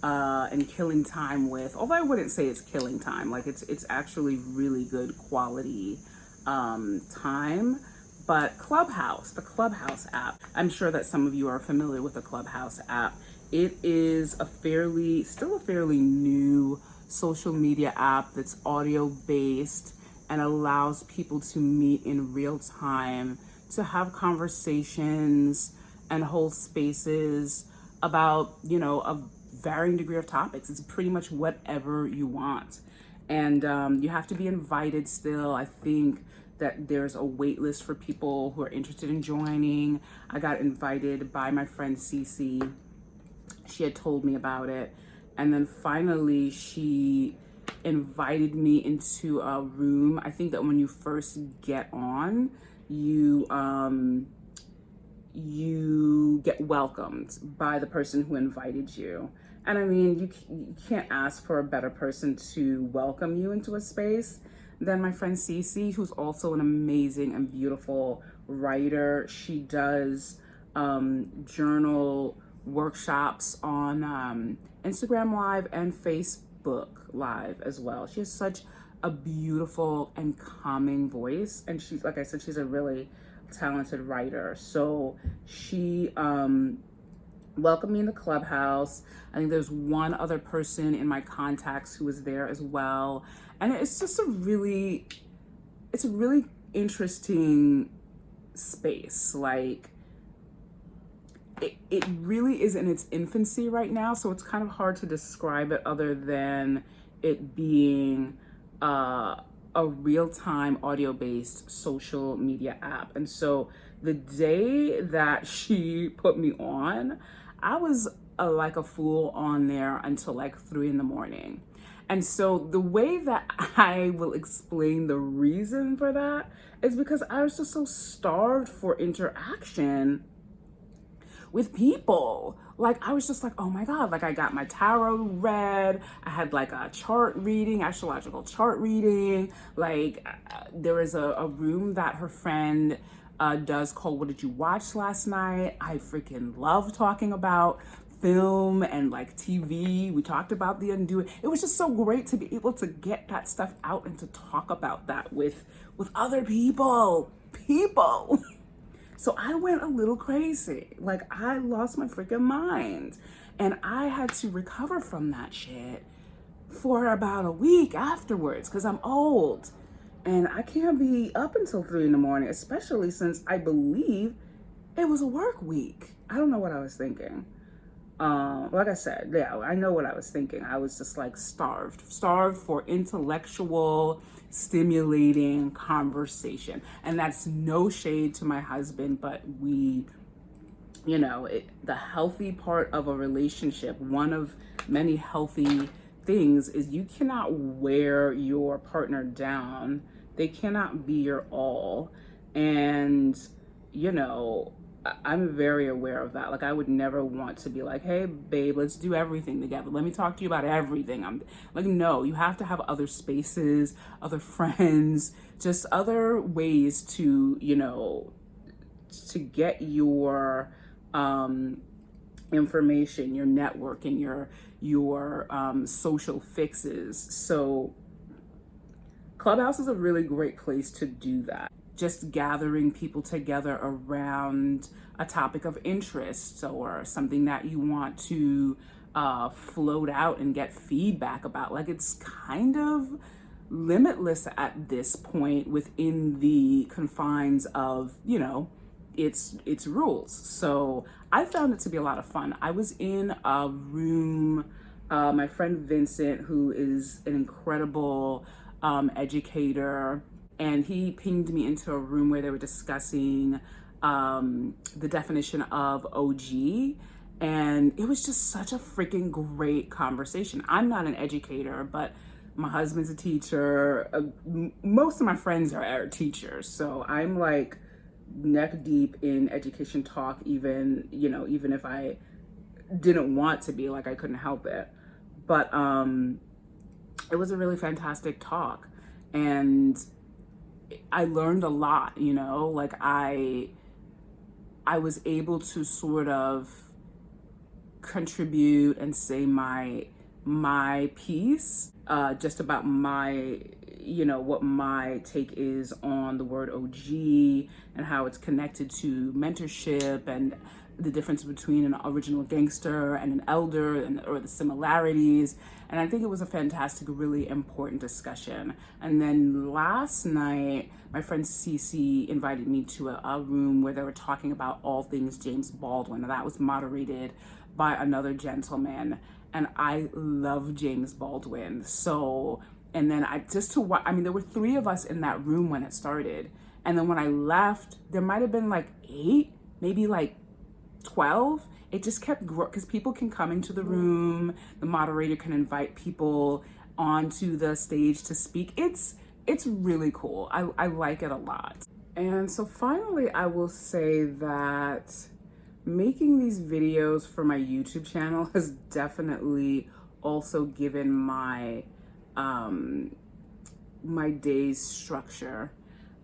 and killing time with, although I wouldn't say it's killing time, like it's actually really good quality time. But Clubhouse, the Clubhouse app, I'm sure that some of you are familiar with the Clubhouse app. It is still a fairly new social media app that's audio based and allows people to meet in real time to have conversations and hold spaces about, a varying degree of topics. It's pretty much whatever you want. And you have to be invited still. I think that there's a wait list for people who are interested in joining. I got invited by my friend Cece. She had told me about it. And then finally she invited me into a room. I think that when you first get on, you get welcomed by the person who invited you. And I mean, you can't ask for a better person to welcome you into a space than my friend Cece, who's also an amazing and beautiful writer. She does journal workshops on Instagram Live and Facebook Live as well. She has such a beautiful and calming voice, and she's, like I said, she's a really talented writer. So she welcomed me in the Clubhouse. I think there's one other person in my contacts who was there as well. And it's just a really interesting space. Like, it really is in its infancy right now, so it's kind of hard to describe it other than it being a real-time audio-based social media app. And so the day that she put me on, I was like a fool on there until like 3 a.m. And so the way that I will explain the reason for that is because I was just so starved for interaction with people. Like, I was just like, oh my God, like I got my tarot read. I had like a chart reading, astrological chart reading. Like there was a room that her friend does called What Did You Watch Last Night? I freaking love talking about film and like TV. We talked about The Undoing. It was just so great to be able to get that stuff out and to talk about that with other people. So I went a little crazy. Like, I lost my freaking mind. And I had to recover from that shit for about a week afterwards because I'm old. And I can't be up until 3 a.m, especially since I believe it was a work week. I don't know what I was thinking. Like I said, yeah, I know what I was thinking. I was just like starved for intellectual, stimulating conversation. And that's no shade to my husband, but we, the healthy part of a relationship, one of many healthy things is you cannot wear your partner down. They cannot be your all. And, I'm very aware of that. Like, I would never want to be like, hey, babe, let's do everything together. Let me talk to you about everything. I'm like, no, you have to have other spaces, other friends, just other ways to, to get your information, your networking, your social fixes. So Clubhouse is a really great place to do that. Just gathering people together around a topic of interest or something that you want to float out and get feedback about. Like, it's kind of limitless at this point within the confines of, its rules. So I found it to be a lot of fun. I was in a room, my friend Vincent, who is an incredible educator, and he pinged me into a room where they were discussing the definition of OG. And it was just such a freaking great conversation. I'm not an educator, but my husband's a teacher. Most of my friends are teachers. So I'm like neck deep in education talk, even if I didn't want to be, like I couldn't help it. But it was a really fantastic talk. And I learned a lot, like I was able to sort of contribute and say my piece, just about my, what my take is on the word OG and how it's connected to mentorship and the difference between an original gangster and an elder, or the similarities. And I think it was a fantastic, really important discussion. And then last night, my friend Cece invited me to a room where they were talking about all things James Baldwin, and that was moderated by another gentleman. And I love James Baldwin. So, and then there were 3 of us in that room when it started. And then when I left, there might have been like 8, maybe like 12. It just kept growing because people can come into the room. The moderator can invite people onto the stage to speak. It's really cool. I like it a lot. And so finally, I will say that making these videos for my YouTube channel has definitely also given my my day's structure.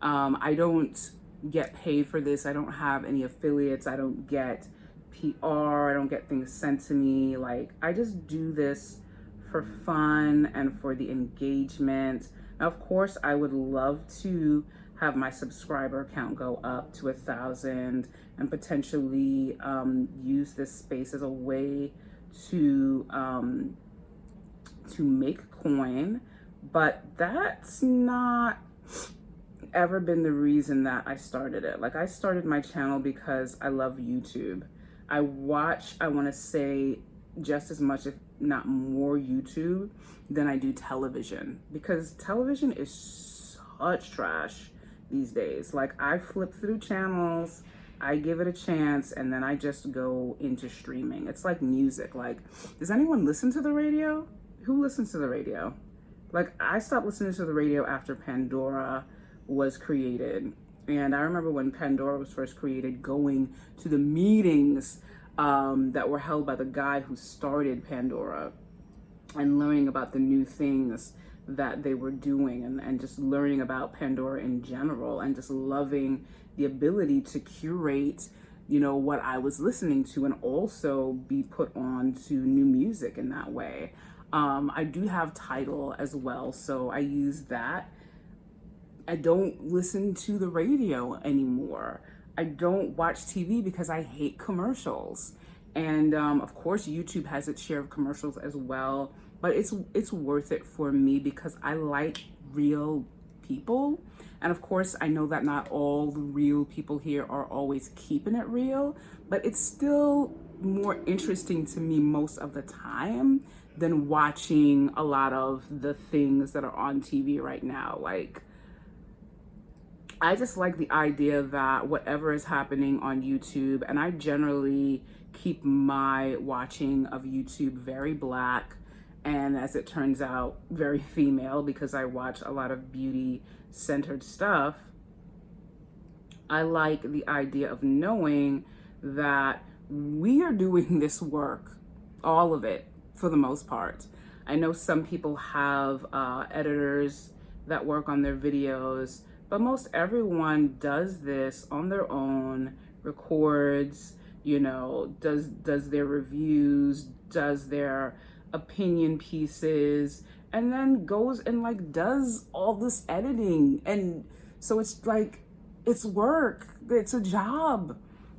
I don't get paid for this. I don't have any affiliates. I don't get PR. I don't get things sent to me. Like, I just do this for fun and for the engagement. Now, of course, I would love to have my subscriber count go up to 1,000 and potentially use this space as a way to make coin, but that's not ever been the reason that I started it. Like, I started my channel because I love YouTube. I watch, I want to say, just as much, if not more, YouTube than I do television, because television is such trash these days. Like, I flip through channels, I give it a chance, and then I just go into streaming. It's like music. Like, does anyone listen to the radio? Who listens to the radio? Like, I stopped listening to the radio after Pandora was created. And I remember when Pandora was first created, going to the meetings that were held by the guy who started Pandora and learning about the new things that they were doing, and just learning about Pandora in general, and just loving the ability to curate, what I was listening to, and also be put on to new music in that way. I do have Tidal as well, so I use that. I don't listen to the radio anymore. I don't watch TV because I hate commercials. And of course, YouTube has its share of commercials as well, but it's worth it for me because I like real people. And of course, I know that not all the real people here are always keeping it real, but it's still more interesting to me most of the time than watching a lot of the things that are on TV right now. Like, I just like the idea that whatever is happening on YouTube, and I generally keep my watching of YouTube very Black, and as it turns out, very female, because I watch a lot of beauty-centered stuff. I like the idea of knowing that we are doing this work, all of it, for the most part. I know some people have editors that work on their videos, but most everyone does this on their own, records, does their reviews, does their opinion pieces, and then goes and does all this editing. And so it's like, it's work, it's a job.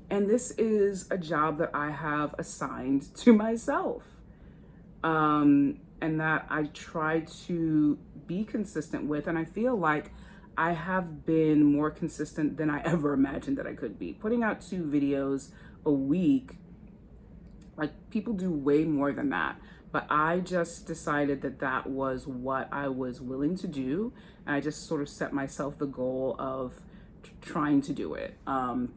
And this is a job that I have assigned to myself. And that I try to be consistent with. And I feel like I have been more consistent than I ever imagined that I could be. Putting out 2 videos a week, like, people do way more than that. But I just decided that that was what I was willing to do. And I just sort of set myself the goal of trying to do it.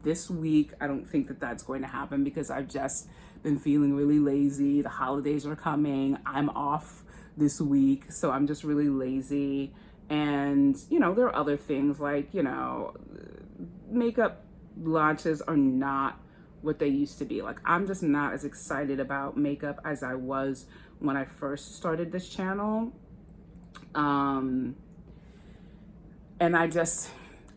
This week, I don't think that that's going to happen because I've just been feeling really lazy. The holidays are coming. I'm off this week, so I'm just really lazy. And, there are other things like, makeup launches are not what they used to be. Like, I'm just not as excited about makeup as I was when I first started this channel. And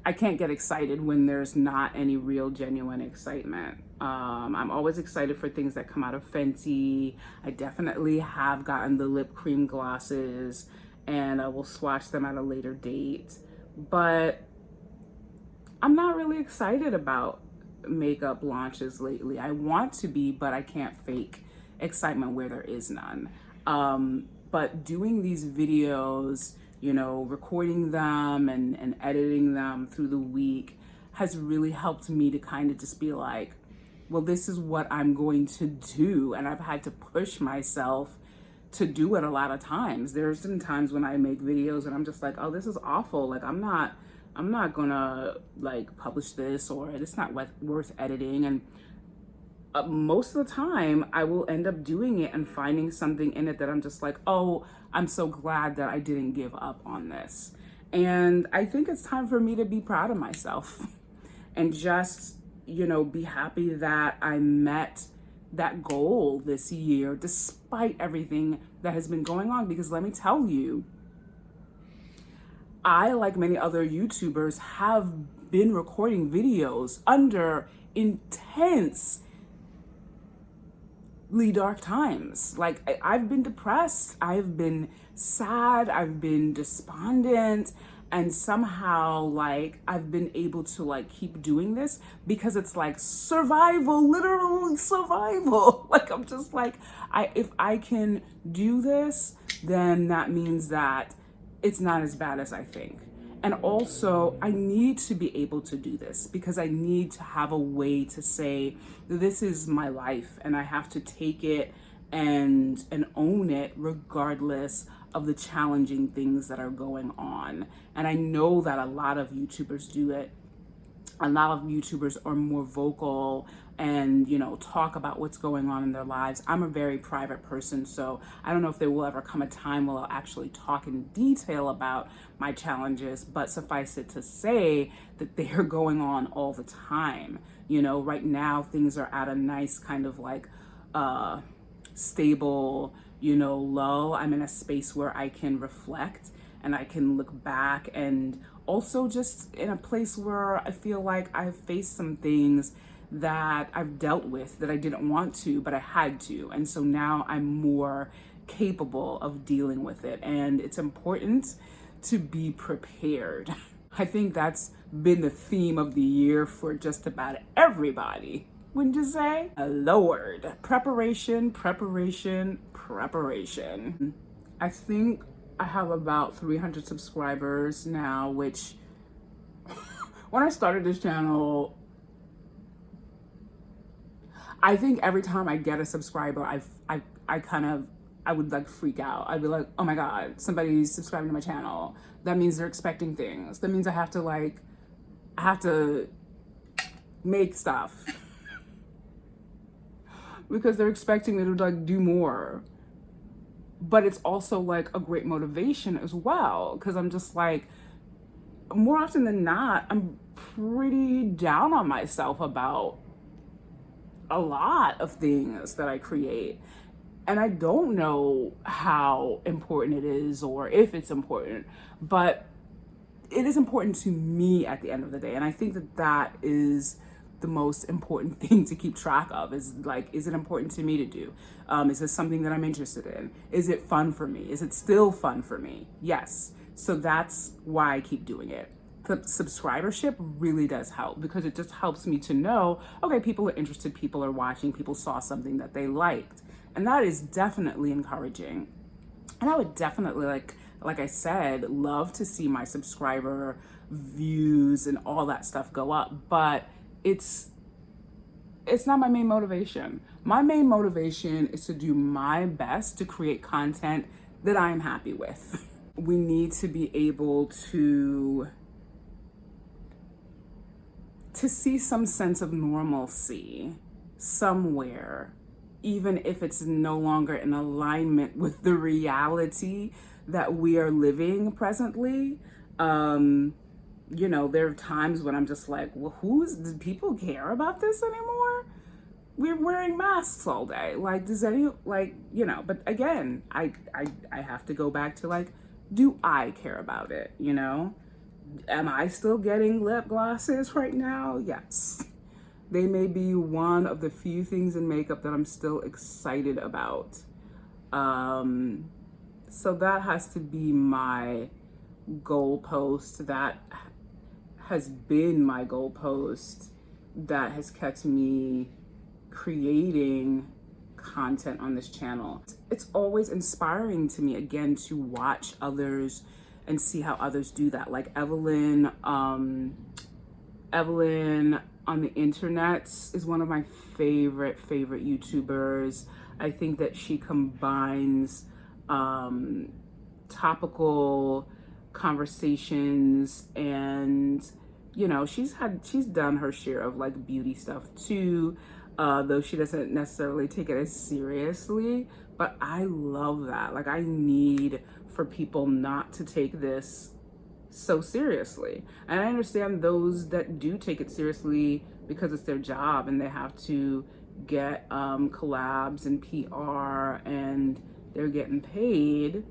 I can't get excited when there's not any real genuine excitement. I'm always excited for things that come out of Fenty. I definitely have gotten the lip cream glosses, and I will swatch them at a later date. But I'm not really excited about makeup launches lately. I want to be, but I can't fake excitement where there is none. But doing these videos, you know, recording them and editing them through the week has really helped me to kind of just be like, well, this is what I'm going to do. And I've had to push myself to do it a lot of times. There's some times when I make videos and I'm just like, oh, this is awful. Like, I'm not gonna like publish this, or it's not worth editing. And most of the time I will end up doing it and finding something in it that I'm just like, oh, I'm so glad that I didn't give up on this. And I think it's time for me to be proud of myself and just, you know, be happy that I met that goal this year despite everything that has been going on. Because let me tell you, I, like many other YouTubers, have been recording videos under intensely dark times. Like, I've been depressed, I've been sad, I've been despondent, and somehow, like, I've been able to, like, keep doing this because it's like survival, literally survival. Like, I'm just like, if I can do this, then that means that it's not as bad as I think. And also, I need to be able to do this because I need to have a way to say, this is my life, and I have to take it and own it regardless of the challenging things that are going on. And I know that a lot of YouTubers do it. A lot of YouTubers are more vocal and, you know, talk about what's going on in their lives. I'm a very private person, so I don't know if there will ever come a time where I'll actually talk in detail about my challenges, but suffice it to say that they are going on all the time. You know, right now things are at a nice kind of like stable, you know, low. I'm in a space where I can reflect and I can look back, and also just in a place where I feel like I've faced some things that I've dealt with that I didn't want to, but I had to. And so now I'm more capable of dealing with it. And it's important to be prepared. I think that's been the theme of the year for just about everybody. Wouldn't you say? Lord. Preparation, preparation, preparation. I think I have about 300 subscribers now, which when I started this channel, I think every time I get a subscriber, I would like freak out. I'd be like, oh my God, somebody's subscribing to my channel. That means they're expecting things. That means I have to make stuff because they're expecting me to like do more. But it's also like a great motivation as well, because I'm just like, more often than not, I'm pretty down on myself about a lot of things that I create. And I don't know how important it is or if it's important, but it is important to me at the end of the day. And I think that that is the most important thing to keep track of, is like, is it important to me to do? Is this something that I'm interested in? Is it fun for me? Is it still fun for me? Yes. So that's why I keep doing it. The subscribership really does help, because it just helps me to know, okay, people are interested, people are watching, people saw something that they liked. And that is definitely encouraging. And I would definitely, like I said, love to see my subscriber views and all that stuff go up, but it's not my main motivation. My main motivation is to do my best to create content that I'm happy with. We need to be able to see some sense of normalcy somewhere, even if it's no longer in alignment with the reality that we are living presently. You know, there are times when I'm just like, well, do people care about this anymore? We're wearing masks all day. Like, does any, like, you know, but again, I have to go back to like, do I care about it, you know? Am I still getting lip glosses right now? Yes. They may be one of the few things in makeup that I'm still excited about. So that has to be my goalpost. That has been my goalpost that has kept me creating content on this channel. It's always inspiring to me, again, to watch others and see how others do that. Like Evelyn on the internet is one of my favorite YouTubers. I think that she combines topical conversations, and you know, she's done her share of like beauty stuff too, though she doesn't necessarily take it as seriously. But I love that. Like, I need for people not to take this so seriously. And I understand those that do take it seriously because it's their job and they have to get collabs and PR and they're getting paid.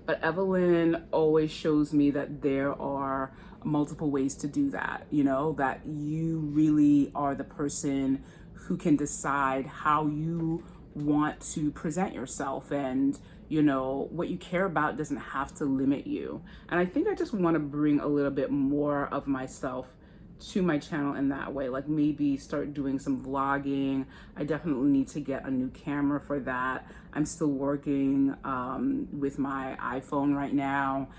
But Evelyn always shows me that there are multiple ways to do that, you know, that you really are the person who can decide how you want to present yourself, and you know, what you care about doesn't have to limit you. And I think I just want to bring a little bit more of myself to my channel in that way, like maybe start doing some vlogging. I definitely need to get a new camera for that. I'm still working with my iPhone right now.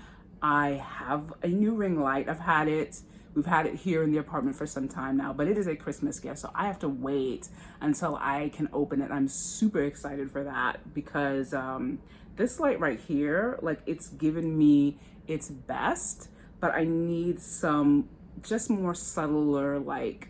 I have a new ring light. We've had it here in the apartment for some time now, but it is a Christmas gift, so I have to wait until I can open it. I'm super excited for that because this light right here, like, it's given me its best, but I need some just more subtler like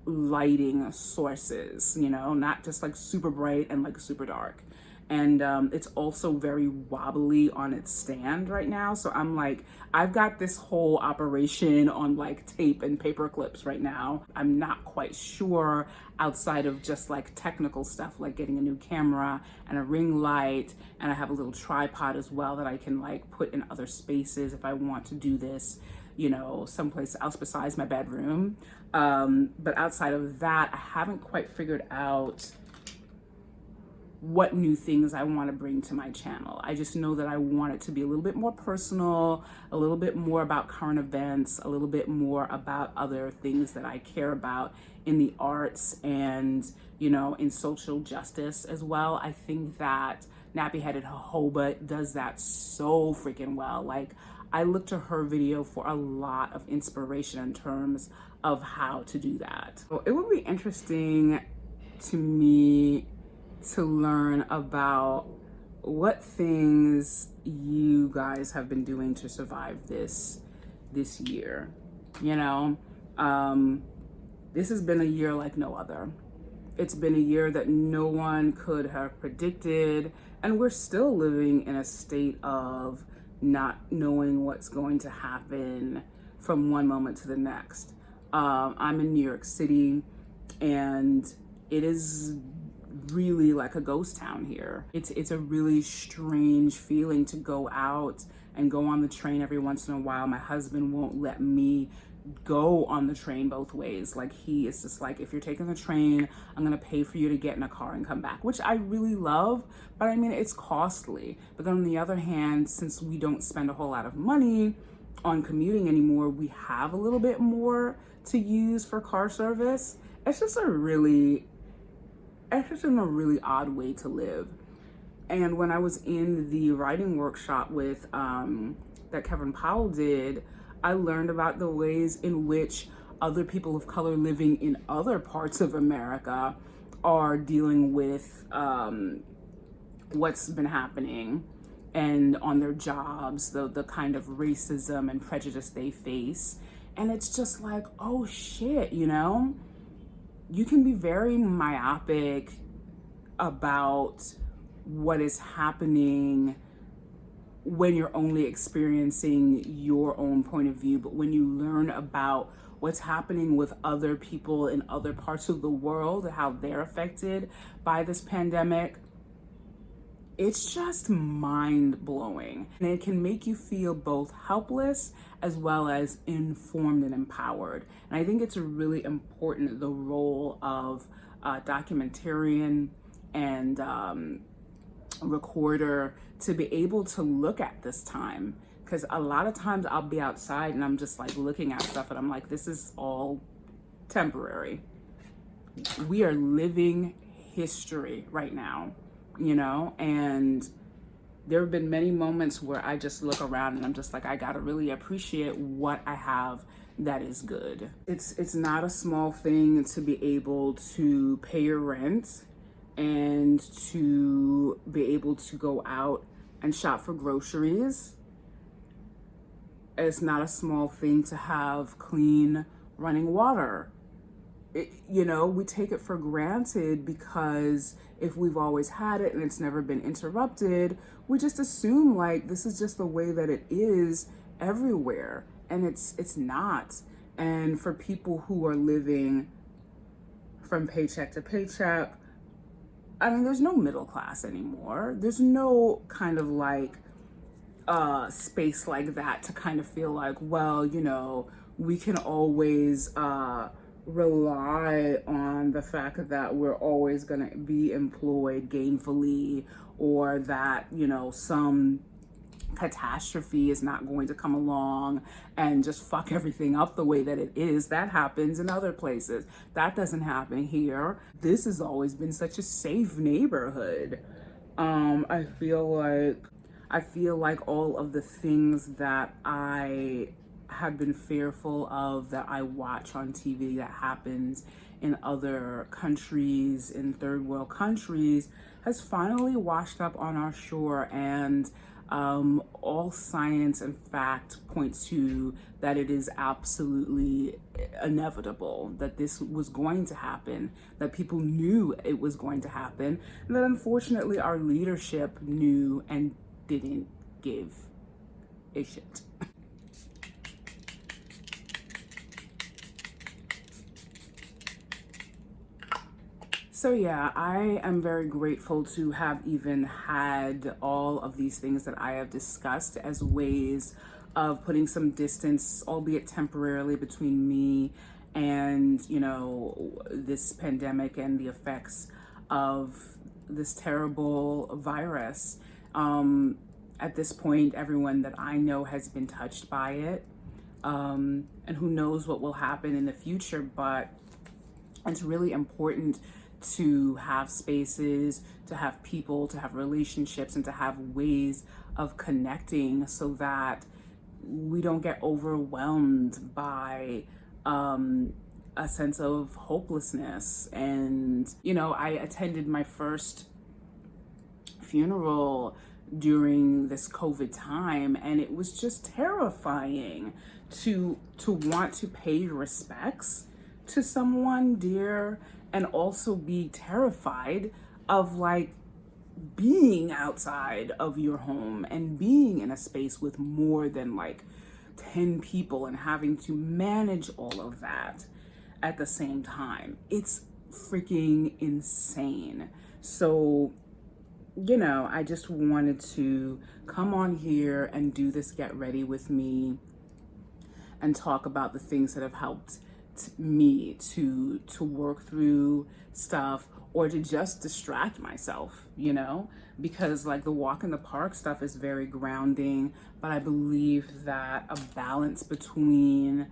lighting sources, you know, not just like super bright and like super dark. And it's also very wobbly on its stand right now. So I'm like, I've got this whole operation on like tape and paper clips right now. I'm not quite sure, outside of just like technical stuff, like getting a new camera and a ring light. And I have a little tripod as well that I can like put in other spaces if I want to do this, you know, someplace else besides my bedroom. But outside of that, I haven't quite figured out what new things I want to bring to my channel. I just know that I want it to be a little bit more personal, a little bit more about current events, a little bit more about other things that I care about in the arts and, you know, in social justice as well. I think that Nappy Headed Jojoba does that so freaking well. Like, I look to her video for a lot of inspiration in terms of how to do that. So it would be interesting to me to learn about what things you guys have been doing to survive this year. You know, this has been a year like no other. It's been a year that no one could have predicted, and we're still living in a state of not knowing what's going to happen from one moment to the next. I'm in New York City, and it is really like a ghost town here. It's a really strange feeling to go out and go on the train every once in a while. My husband won't let me go on the train both ways. Like, he is just like, if you're taking the train, I'm gonna pay for you to get in a car and come back, which I really love, but I mean, it's costly. But then on the other hand, since we don't spend a whole lot of money on commuting anymore, we have a little bit more to use for car service. It's just a really odd way to live. And when I was in the writing workshop with that Kevin Powell did, I learned about the ways in which other people of color living in other parts of America are dealing with what's been happening and on their jobs, the kind of racism and prejudice they face. And it's just like, oh shit, you know? You can be very myopic about what is happening when you're only experiencing your own point of view. But when you learn about what's happening with other people in other parts of the world, how they're affected by this pandemic, it's just mind-blowing. And it can make you feel both helpless as well as informed and empowered. And I think it's really important, the role of documentarian and recorder, to be able to look at this time. Because a lot of times I'll be outside and I'm just like looking at stuff and I'm like, this is all temporary. We are living history right now, you know, and there have been many moments where I just look around and I'm just like, I gotta really appreciate what I have that is good. It's not a small thing to be able to pay your rent and to be able to go out and shop for groceries. It's not a small thing to have clean running water. You know, we take it for granted because if we've always had it and it's never been interrupted, we just assume like this is just the way that it is everywhere, and it's not. And for people who are living from paycheck to paycheck, I mean, there's no middle class anymore. There's no kind of like space like that to kind of feel like, well, you know, we can always rely on the fact that we're always going to be employed gainfully, or that, you know, some catastrophe is not going to come along and just fuck everything up the way that it is. That happens in other places. That doesn't happen here. This has always been such a safe neighborhood. I feel like all of the things that I have been fearful of, that I watch on TV, that happens in other countries, in third world countries, has finally washed up on our shore. And all science and fact points to that it is absolutely inevitable, that this was going to happen, that people knew it was going to happen, and that unfortunately our leadership knew and didn't give a shit. So yeah, I am very grateful to have even had all of these things that I have discussed as ways of putting some distance, albeit temporarily, between me and, you know, this pandemic and the effects of this terrible virus. At this point, everyone that I know has been touched by it, and who knows what will happen in the future, but it's really important to have spaces, to have people, to have relationships, and to have ways of connecting so that we don't get overwhelmed by a sense of hopelessness. And, you know, I attended my first funeral during this COVID time, and it was just terrifying to want to pay your respects to someone dear, and also be terrified of like being outside of your home and being in a space with more than like 10 people and having to manage all of that at the same time. It's freaking insane. So, you know, I just wanted to come on here and do this Get Ready with me and talk about the things that have helped me to work through stuff, or to just distract myself, you know, because like the walk in the park stuff is very grounding, but I believe that a balance between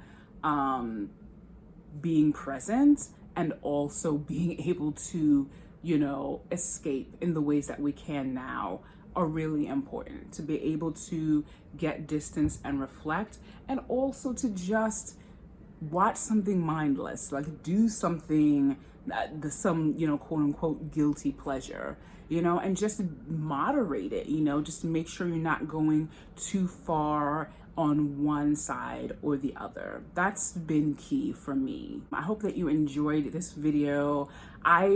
being present and also being able to, you know, escape in the ways that we can now are really important. To be able to get distance and reflect, and also to just watch something mindless, like do something, some, you know, quote unquote guilty pleasure, you know, and just moderate it, you know, just make sure you're not going too far on one side or the other. That's been key for me. I hope that you enjoyed this video. I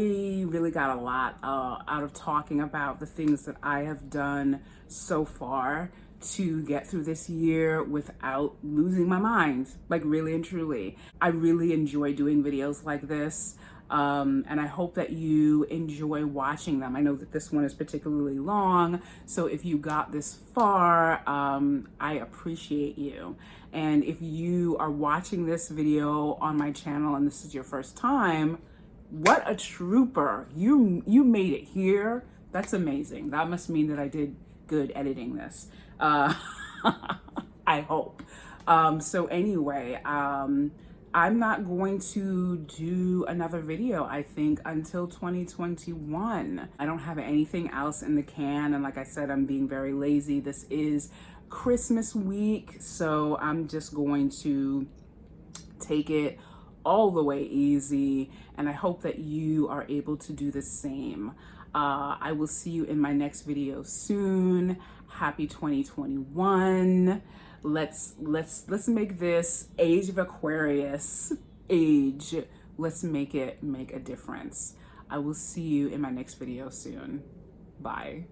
really got a lot out of talking about the things that I have done so far to get through this year without losing my mind, like really and truly. I really enjoy doing videos like this. And I hope that you enjoy watching them. I know that this one is particularly long, so if you got this far, I appreciate you. And if you are watching this video on my channel and this is your first time, what a trooper. You made it here. That's amazing. That must mean that I did good editing this. I hope. So anyway, I'm not going to do another video, I think, until 2021. I don't have anything else in the can, and like I said, I'm being very lazy. This is Christmas week, so I'm just going to take it all the way easy, and I hope that you are able to do the same. I will see you in my next video soon. Happy 2021. Let's make this age of Aquarius age. Let's make it make a difference. I will see you in my next video soon. Bye.